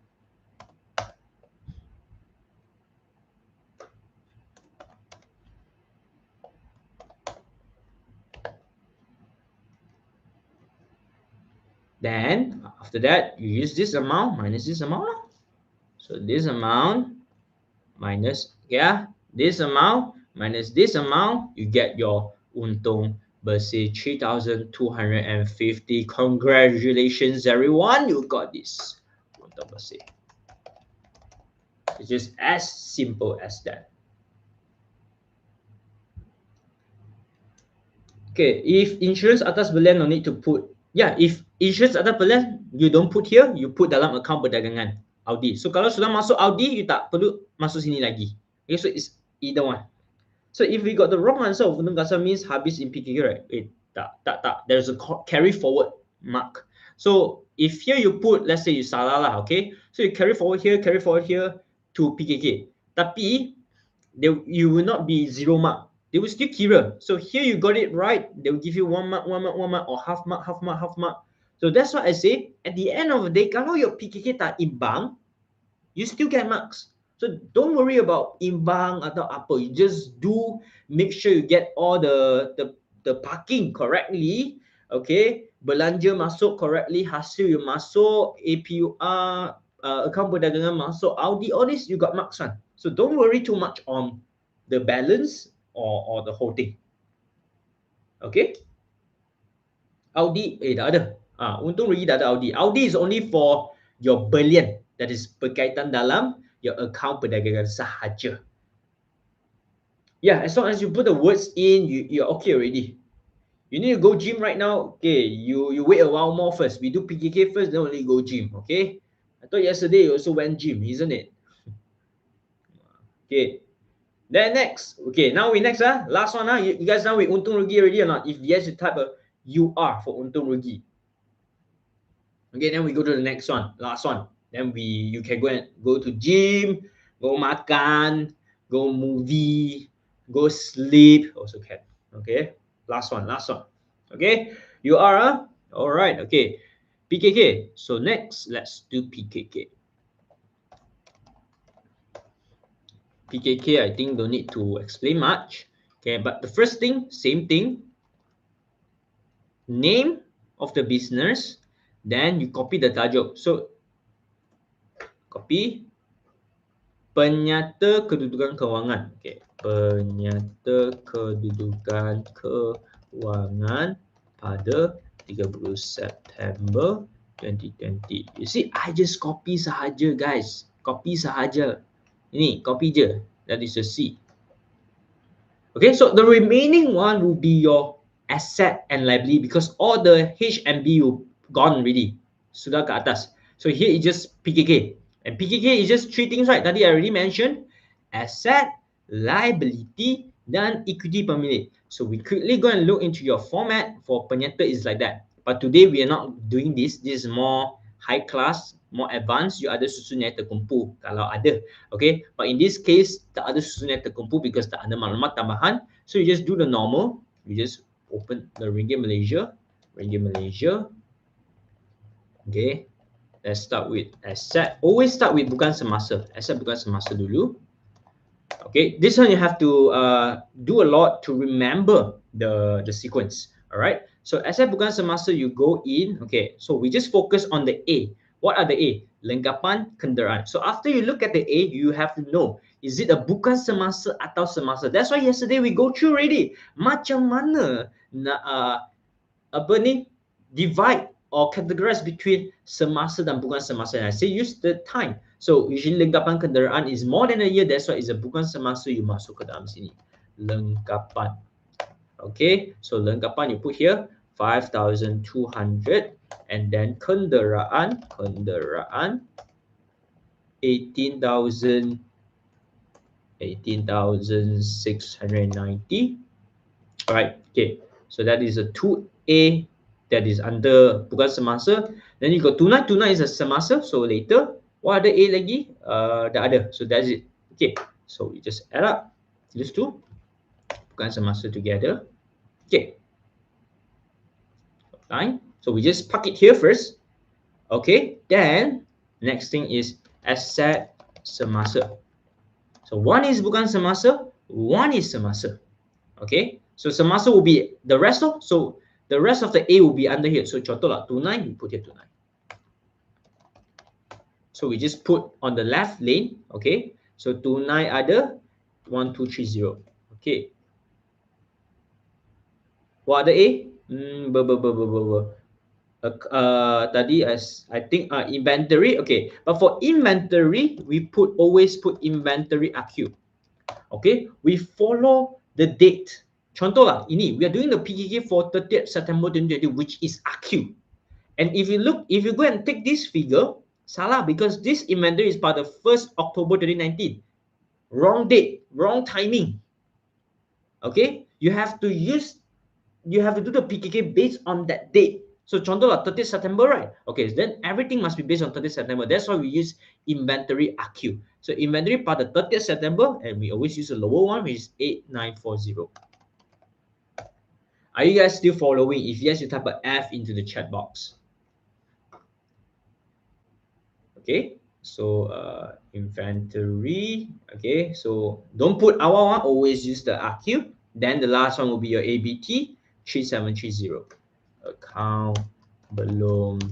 Then after that, you use this amount minus this amount. So this amount minus, this amount minus this amount, you get your untung bersih 3,250. Congratulations, everyone, you got this untung bersih. It's just as simple as that. Okay, if insurance atas belian, no need to put. Yeah, if insurance atas belian, you don't put here, you put dalam akaun perdagangan Audi. So kalau sudah masuk Audi, you tak perlu masuk sini lagi. Okay, so it's either one. So if we got the wrong answer of untung kasar means habis in PKK, right? Tak. There's a carry forward mark. So if here you put, let's say you salah lah, okay? So you carry forward here to PKK. Tapi you will not be 0 mark. They will still kira. So here you got it right, they will give you 1 mark, or half mark. So that's why I say at the end of the day, kalau your PKK tak imbang, you still get marks. So don't worry about imbang atau apa. You just do make sure you get all the parking correctly. Okay, belanja masuk correctly, hasil you masuk, APUR, akaun perdagangan masuk, Audi, all this you got marks one. So don't worry too much on the balance or the whole thing. Okay. Audi, tak ada. Untung rugi tak ada Audi. Audi is only for your belian, that is berkaitan dalam your account perdagangan sahaja. Yeah, as long as you put the words in, you're okay already. You need to go gym right now. Okay, you wait a while more first. We do PKK first, then only go gym. Okay. I thought yesterday you also went gym, isn't it? Okay. Then next. Okay, now we next. Last one. You guys know we untung rugi already or not? If yes, you type a UR for untung rugi. Okay, then we go to the next one. Last one. Then you can go to gym, go makan, go movie, go sleep, also can. Okay, last one. Okay, you are all right. Okay, PKK. So next, let's do PKK. PKK, I think don't need to explain much. Okay, but the first thing, same thing. Name of the business, then you copy the tajuk. So copy Penyta kedudukan kewangan. Okay, Penyta kedudukan kewangan pada 30 September 2020. You see, I just copy sahaja, guys. Copy sahaja. Ini, copy je. That is a C. Okay, so the remaining one will be your asset and liability because all the H and B will gone already. Sudah ke atas. So here it's just PKK. And PKK is just three things, right? Tadi I already mentioned. Asset, liability, dan equity pemilik. So we quickly go and look into your format for Penyta is like that. But today we are not doing this. This is more high class, more advanced. You ada susun yang terkumpul kalau ada. Okay. But in this case, tak ada susun yang terkumpul because tak ada maklumat tambahan. So you just do the normal. You just open the Ringgit Malaysia. Okay. Let's start with asset. Always start with bukan semasa. Asset bukan semasa dulu. Okay, this one you have to do a lot to remember the sequence. All right. So asset bukan semasa you go in. Okay. So we just focus on the A. What are the A? Lengkapan kenderaan. So after you look at the A, you have to know, is it a bukan semasa atau semasa? That's why yesterday we go through already. Macam mana nak divide or categorize between semasa dan bukan semasa. And I say use the time. So usually lengkapan kenderaan is more than a year. That's why it's a bukan semasa, you masuk ke dalam sini. Lengkapan. Okay. So lengkapan you put here 5,200 and then kenderaan 18,690. Alright. Okay. So that is a 2A that is under bukan semasa. Then you got tunai. Tunai is a semasa. So later, what other A lagi? Dah ada. So that's it. Okay. So we just add up these two. Bukan semasa together. Okay. Fine. So we just park it here first. Okay. Then next thing is asset semasa. So one is bukan semasa, one is semasa. Okay. So semasa will be the rest of. So the rest of the A will be under here. So contoh lah tunai, we put here tunai. So we just put on the left lane. Okay. So tunai ada 1, 2, 3, 0. Okay. What other A? Tadi as I think inventory. Okay. But for inventory, we always put inventory AQ. Okay. We follow the date. Contoh lah, ini we are doing the PKK for 30th September 2020, which is AQ. And if you go and take this figure, salah because this inventory is part of 1st October 2019. Wrong date, wrong timing. Okay, you have to do the PKK based on that date. So contoh lah 30th September, right? Okay, then everything must be based on 30th September. That's why we use inventory AQ. So inventory part of 30th September, and we always use a lower one, which is 8940. Are you guys still following? If yes, you type a F into the chat box. Okay, so inventory. Okay, so don't put awal one, always use the AQ. Then the last one will be your ABT 3730. Account belum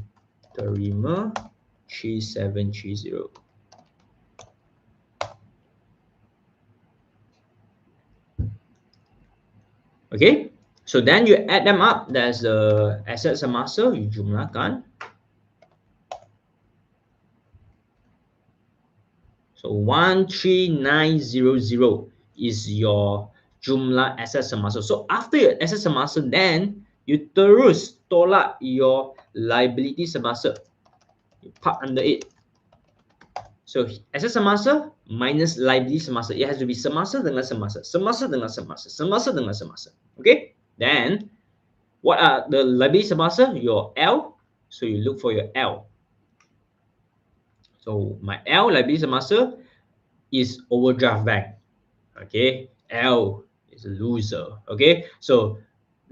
terima 3730. Okay, so then you add them up. There's the asset semasa, you jumlahkan. So 13900 is your jumlah asset semasa. So after your asset semasa, then you terus tolak your liability semasa. You park under it. So asset semasa minus liability semasa. It has to be semasa dengan semasa. Semasa dengan semasa. Semasa dengan semasa. Okay? Then what are the liability semasa? Your L. So you look for your L. So my L liability semasa is overdraft bank. Okay, L is a loser. Okay, so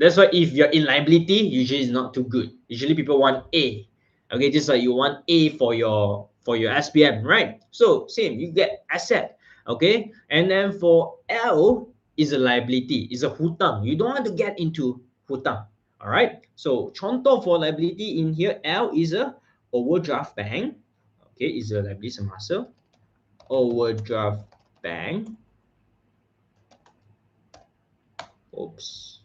that's why if you're in liability, usually it's not too good. Usually people want A. Okay, just like you want A for your SPM, right? So same, you get asset. Okay, and then for L is a liability, is a hutang. You don't want to get into hutang. All right. So contoh for liability in here, L is a overdraft bank. Okay, is a liability semasa. Overdraft bank. Oops.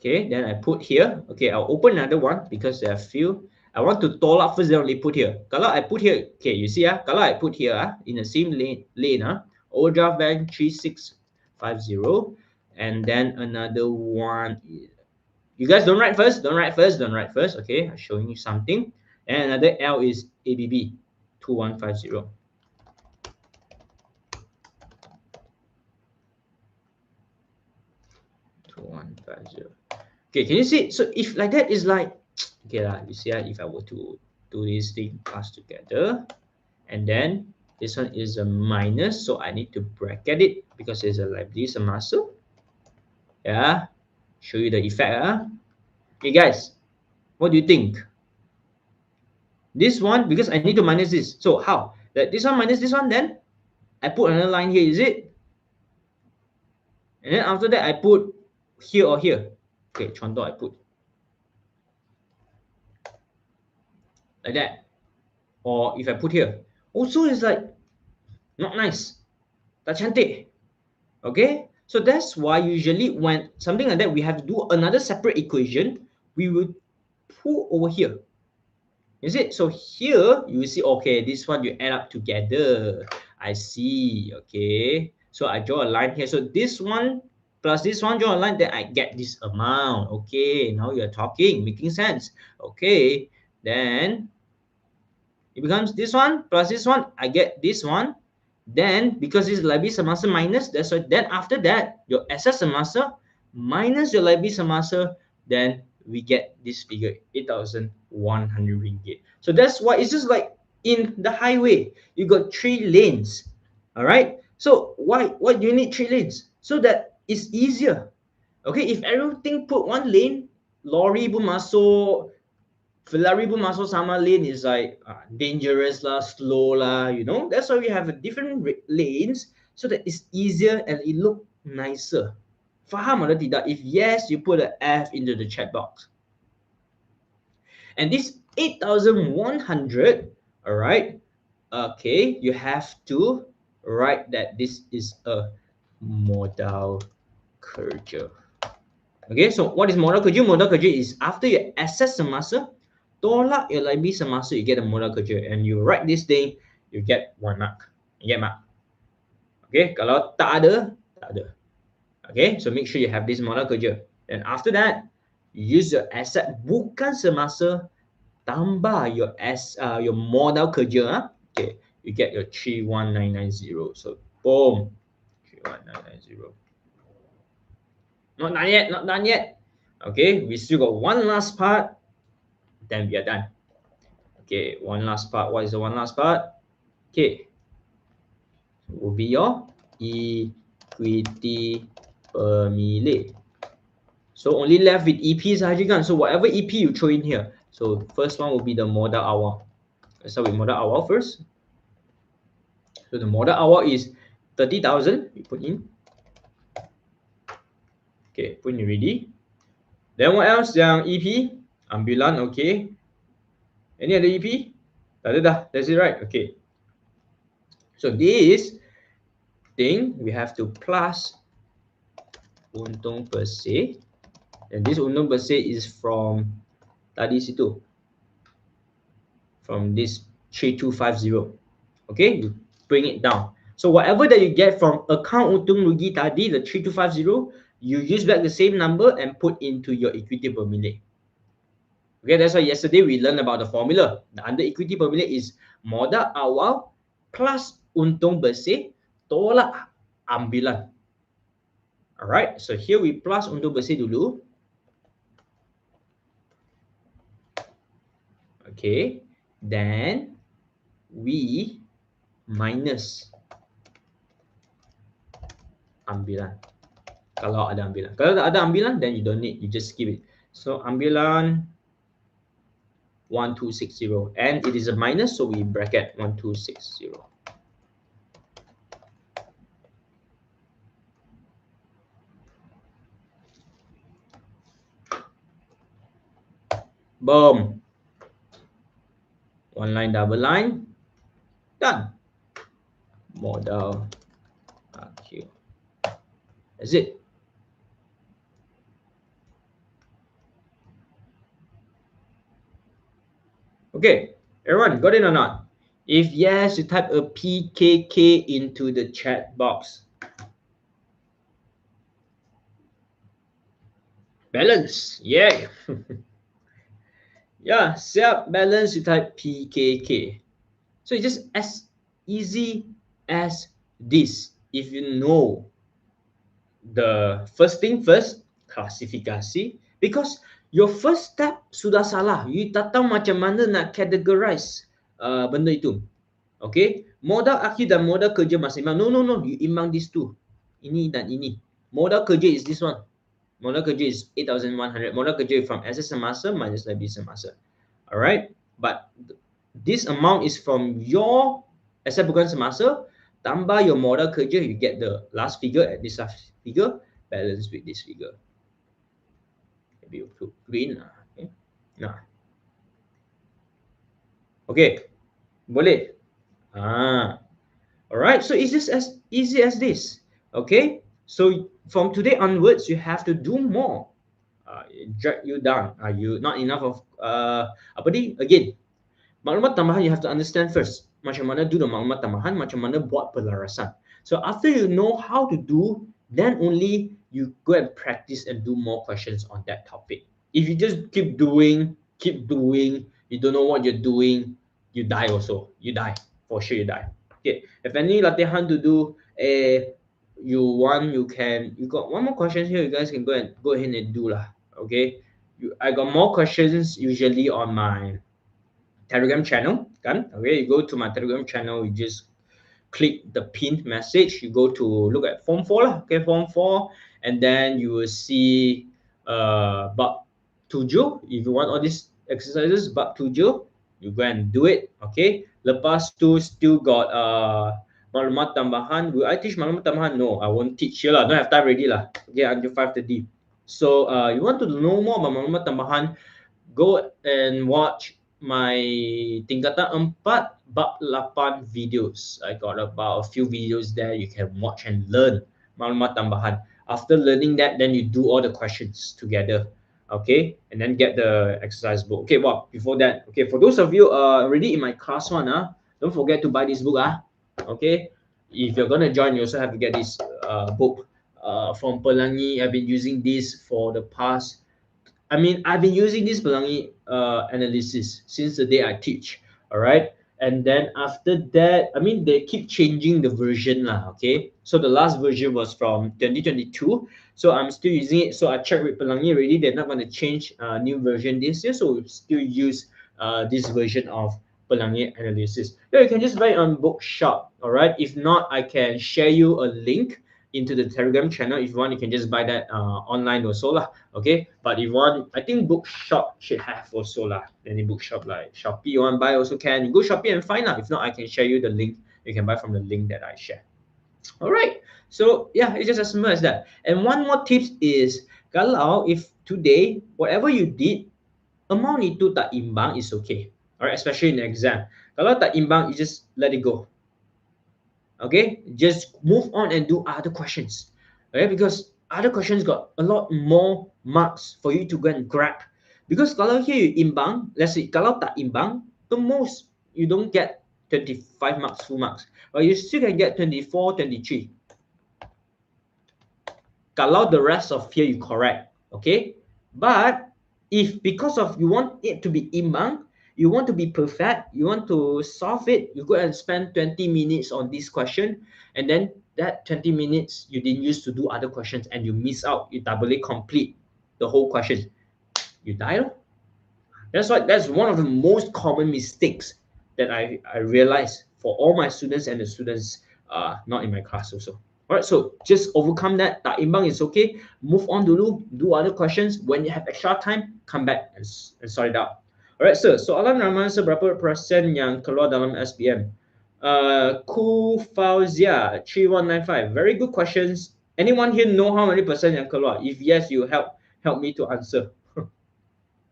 Okay, then I put here. Okay, I'll open another one because there are few. I want to tolak first, then only put here. Kalau I put here, okay, you see kalau I put here in the same lane overdraft bank 3650, and then another one. You guys don't write first. Don't write first. Don't write first. Okay, I'm showing you something. And another L is ABB 2150. Okay, can you see? So if like that is like, okay lah, you see if I were to do this thing plus together, and then this one is a minus, so I need to bracket it because there's a liability semasa. Yeah, show you the effect. Okay guys, what do you think? This one, because I need to minus this. So how? That this one minus this one, then I put another line here, is it? And then after that, I put here or here. Okay, contoh I put like that. Or if I put here. Also, it's like not nice. Tak cantik. Okay? So that's why usually when something like that, we have to do another separate equation. We will put over here. Is it? So here you see, okay, this one you add up together. I see. Okay. So I draw a line here. So this one plus this one, draw a line, then I get this amount. Okay. Now you're talking, making sense. Okay. Then it becomes this one plus this one. I get this one. Then because this liability semasa minus, that's why then after that your asset semasa minus your liability semasa, then we get this figure 8,100 ringgit. So that's why it's just like in the highway, you got 3 lanes. All right. So why do you need 3 lanes? So that it's easier. Okay, if everything put 1 lane, lorry pun masuk, Ferrari pun masuk sama lane is like dangerous lah, slow lah, you know. That's why we have a different lanes so that it's easier and it look nicer. Faham atau tidak? If yes, you put a F into the chat box. And this 8,100, all right, okay, you have to write that this is a modal kerja. Okay, so what is modal kerja? Modal kerja is after you assess semasa, tolak your liability semasa, you get a modal kerja, and you write this thing, you get 1 mark. You get mark. Okay, kalau tak ada, tak ada. Okay, so make sure you have this modal kerja. And after that, you use your asset bukan semasa, tambah your modal kerja. Okay, you get your 31990. So boom, 31990. Not done yet, not done yet. Okay, we still got one last part, then we are done. Okay, one last part. What is the one last part? Okay, will be your equity pemilik. So only left with EP sahaja kan. So whatever EP you throw in here. So first one will be the modal awal. Let's start with modal awal first. So the modal awal is 30,000. We put in. Okay, put in ready. Then what else? Yang EP, ambulan, okay. Any other EP? Tak ada dah. That's it, right? Okay. So this thing we have to plus untung per se, and this untung per se is from tadi situ, from this 3250. Okay, you bring it down. So whatever that you get from account untung rugi tadi, the 3250, you use back the same number and put into your equity pemilik. Okay, that's why yesterday we learned about the formula. The under equity pemilik is modal awal plus untung bersih tolak ambilan. Alright, so here we plus untung bersih dulu. Okay, then we minus ambilan. Kalau ada ambilan. Kalau tak ada ambilan, then you don't need, you just skip it. So ambilan 1260, and it is a minus, so we bracket 1260. Boom. One line, double line. Done. Modal AQ. That's it. Okay, everyone, got it or not? If yes, you type a PKK into the chat box. Balance, yeah. Yeah, siap balance, you type PKK. So it's just as easy as this. If you know the first thing first, klasifikasi, because your first step sudah salah. You tak tahu macam mana nak categorize benda itu. Okay, modal akhir dan modal kerja masih imbang. No, you imbang these two. Ini dan ini. Modal kerja is this one. Modal kerja is 8,100. Modal kerja from asset semasa minus liability semasa. Alright, but this amount is from your asset bukan semasa, tambah your modal kerja, you get the last figure at this last figure, balance with this figure. Maybe you put green lah. Okay. Nah. Okay, boleh. Alright, so it's just as easy as this. Okay, so from today onwards, you have to do more. Drag you down. Are you not enough of apa ni? Again, maklumat tambahan you have to understand first. Macam mana do the maklumat tambahan, macam mana buat pelarasan. So after you know how to do, then only you go and practice and do more questions on that topic. If you just keep doing, you don't know what you're doing, you die also. You die. For sure you die. Okay. If any latihan to do, you want, you got one more question here. You guys can go ahead and do lah. Okay, I got more questions usually on my Telegram channel. Kan? Okay, you go to my Telegram channel. You just click the pinned message. You go to look at form 4 lah. Okay, form 4, and then you will see bab 7. If you want all these exercises, bab 7, you go and do it. Okay, lepas tu still got maklumat tambahan. Will I teach maklumat tambahan? No, I won't teach here lah. Don't have time already lah. Okay, until 5:30. So you want to know more about maklumat tambahan, go and watch my tingkatan 4 bab 8 videos. I got about a few videos there you can watch and learn maklumat tambahan. After learning that, then you do all the questions together. Okay, and then get the exercise book. Okay, well, before that, okay, for those of you already in my class 1, don't forget to buy this book. Okay, if you're gonna join, you also have to get this book from Pelangi. I've been using this for the past, I've been using this Pelangi analysis since the day I teach. All right. And then after that, they keep changing the version lah. Okay. So the last version was from 2022. So I'm still using it. So I checked with Pelangi already. They're not going to change new version this year. So we still use this version of Pelangi analysis. Yeah, you can just buy it on Bookshop. All right. If not, I can share you a link into the Telegram channel. If you want, you can just buy that online also lah. Okay, but if you want, I think Bookshop should have also lah. Any bookshop like Shopee you want to buy also can. You go Shopee and find lah. If not, I can share you the link. You can buy from the link that I share. All right. So yeah, it's just as simple as that. And one more tips is, kalau if today whatever you did, amount itu tak imbang, is okay. All right, especially in the exam. Kalau tak imbang, you just let it go. Okay, just move on and do other questions. Okay, because other questions got a lot more marks for you to go and grab. Because kalau here you imbang, let's say kalau tak imbang, the most you don't get 25 marks, full marks, but you still can get 24, 23. Kalau the rest of here you correct, okay? But if because of you want it to be imbang, you want to be perfect, you want to solve it, you go and spend 20 minutes on this question, and then that 20 minutes you didn't use to do other questions and you miss out, you doubly complete the whole question, you die. That's one of the most common mistakes that I realize for all my students and the students not in my class also. All right, so just overcome that. Tak imbang is okay. Move on dulu, do other questions. When you have extra time, come back and sort it out. Alright, sir. Soalan ramalan seberapa persen yang keluar dalam SPM? Ku Fauzia 3195. Very good questions. Anyone here know how many percent yang keluar? If yes, you help me to answer.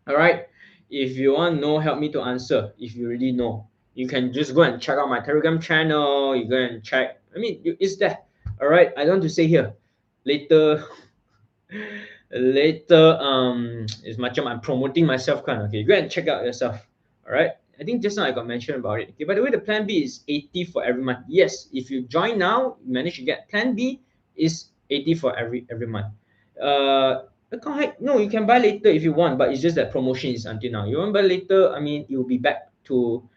Alright. If you want to know, help me to answer. If you really know, you can just go and check out my Telegram channel. You go and check. It's there. Alright. I don't want to say here. Later, it's macam I'm promoting myself kan. Okay, go and check out yourself. All right, I think just now I got mentioned about it. Okay, by the way, the plan B is 80 for every month. Yes, if you join now, you manage to get plan B is 80 for every month. No, you can buy later if you want, but it's just that promotion is until now. You want to buy later, it will be back to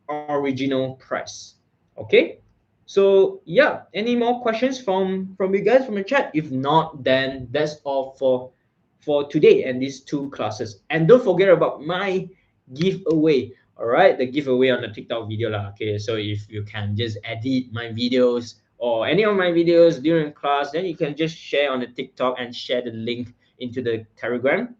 original price. Okay. So yeah, any more questions from you guys from the chat? If not, then that's all for today and these 2 classes. And don't forget about my giveaway. All right, the giveaway on the TikTok video lah. Okay, so if you can just edit my videos or any of my videos during class, then you can just share on the TikTok and share the link into the Telegram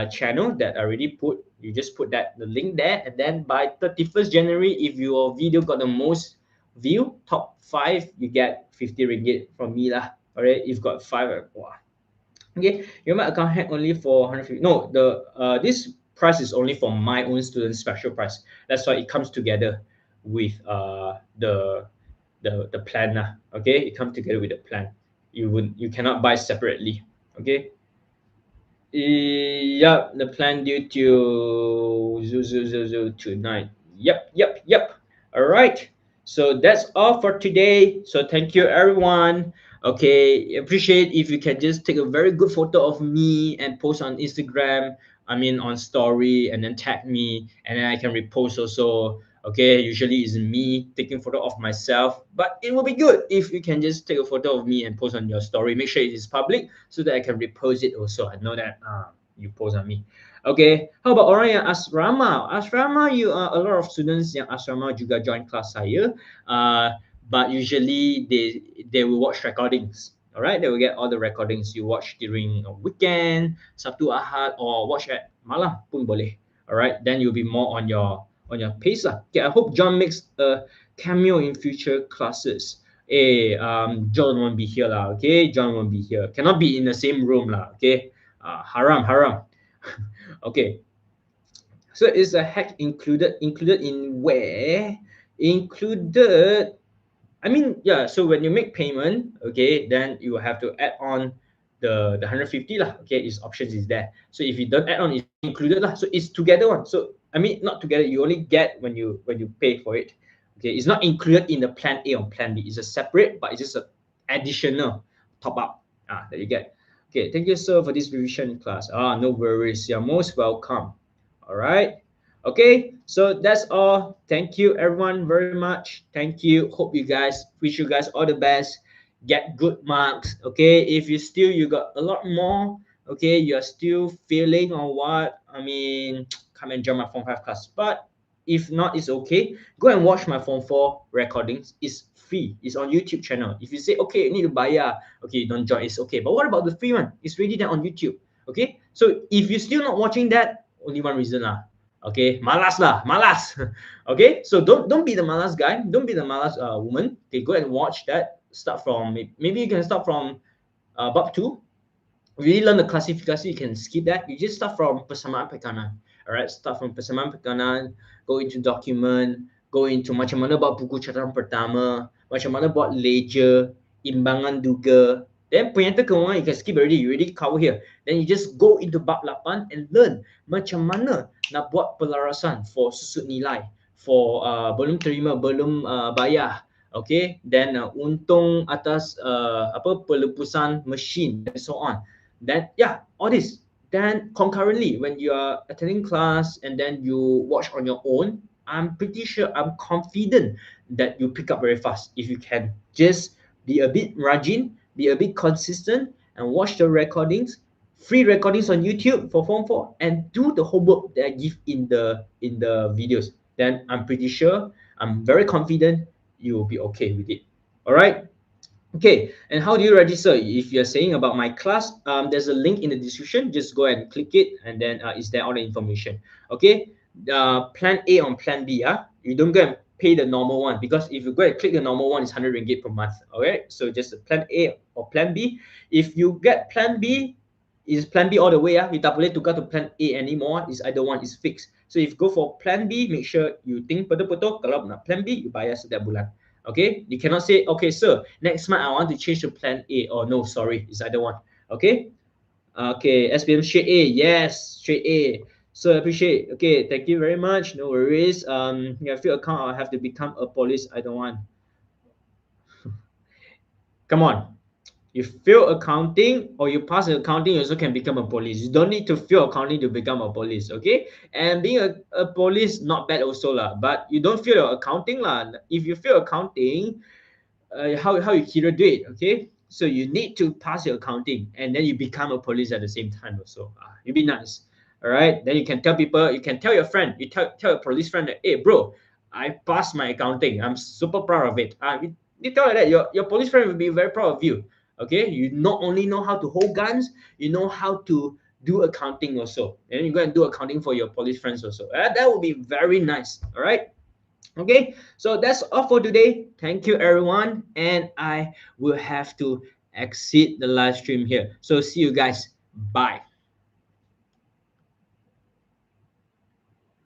channel that I already put. You just put the link there, and then by 31st January, if your video got the most view, top 5, you get 50 ringgit from me lah. All right, you've got 5. Wow. Okay, your account hack only for 150. No, this price is only for my own student special price. That's why it comes together with the plan lah. Okay, it comes together with the plan. You cannot buy separately. Okay. Yeah, the plan due to tonight. Yep. All right. So that's all for today. So thank you, everyone. Okay, appreciate if you can just take a very good photo of me and post on Instagram. On story, and then tag me, and then I can repost also Okay, usually it's me taking photo of myself, but it will be good if you can just take a photo of me and post on your story. Make sure it is public so that I can repost it also. I know that you post on me. Okay, how about orang yang asrama? Asrama, you a lot of students yang asrama juga join kelas saya. But usually they will watch recordings. All right, they will get all the recordings you watch during a weekend, Sabtu Ahad, or watch at malam pun boleh. All right, then you'll be more on your pace lah. Okay, I hope John makes a cameo in future classes. Hey, John won't be here lah. Okay, John won't be here. Cannot be in the same room lah. Okay, haram, haram. Okay, so is a hack included in where? Included, I mean, yeah. So when you make payment, okay, then you have to add on the 150 lah. Okay, its options is there. So if you don't add on, it's included lah. So it's together one. So I mean, not together. You only get when you pay for it. Okay, it's not included in the plan A or plan B. It's a separate, but it's just a additional top up that you get. Okay, thank you sir for this revision class. No worries. You're most welcome. All right. Okay, so that's all. Thank you everyone very much. Thank you. Hope you guys, wish you guys all the best. Get good marks. Okay, if you got a lot more, okay, you're still failing or what, I mean, come and join my Form 5 class. But if not, it's okay. Go and watch my Form 4 recordings. It's free. It's on YouTube channel. If you say, okay, you need to buy, okay, don't join, it's okay. But what about the free one? It's really there on YouTube. Okay, so if you're still not watching that, only one reason lah. Okay, malas lah, malas. Okay, so don't be the malas guy, don't be the malas woman. Okay, go and watch that. Start from, maybe you can start from bab 2. Really learn the classification, you can skip that. You just start from persamaan pekanan. All right, start from persamaan pekanan, go into document, go into macam mana buat buku catatan pertama, macam mana buat ledger, imbangan duga. Then Penyta Kewangan you can skip already, you already cover here. Then you just go into bab 8 and learn macam mana nak buat pelarasan for susut nilai, for belum terima, belum bayar. Okay, then untung atas pelepasan mesin and so on. Then yeah, all this. Then concurrently, when you are attending class and then you watch on your own, I'm pretty sure, I'm confident that you pick up very fast if you can just be a bit rajin, be a bit consistent, and watch the recordings, free recordings on YouTube for Form 4, and do the homework that I give in the videos. Then I'm pretty sure, I'm very confident you will be okay with it. All right. Okay, and how do you register? If you're saying about my class, there's a link in the description. Just go and click it, and then it's there all the information. Okay, plan A on plan B. You don't go and pay the normal one, because if you go and click the normal one, it's 100 ringgit per month. Okay, so just plan A or plan B. If you get plan B, is plan B all the way. You tak boleh tukar to plan A anymore. Is either one is fixed. So if you go for plan B, make sure you think betul-betul. Kalau nak plan B, you bayar setiap bulan. Okay, you cannot say, okay sir, next month I want to change to plan A. Or no, sorry, it's either one. Okay, okay, SPM straight A. Yes, straight A. So I appreciate. Okay, thank you very much. No worries. Yeah, field account, I'll have to become a police. I don't want. Come on, you fail accounting or you pass accounting, you also can become a police. You don't need to fail accounting to become a police. Okay, and being a police not bad also lah, but you don't fail your accounting lah. If you fail accounting, how you kira do it? Okay, so you need to pass your accounting and then you become a police at the same time also. You'd be nice. All right, then you can tell people, you can tell your friend, you tell a police friend that, hey bro, I passed my accounting, I'm super proud of it. You tell her that, your police friend will be very proud of you. Okay, you not only know how to hold guns, you know how to do accounting also, and you go and do accounting for your police friends also. That would be very nice. All right. Okay, so that's all for today. Thank you everyone, and I will have to exit the live stream here. So see you guys. Bye.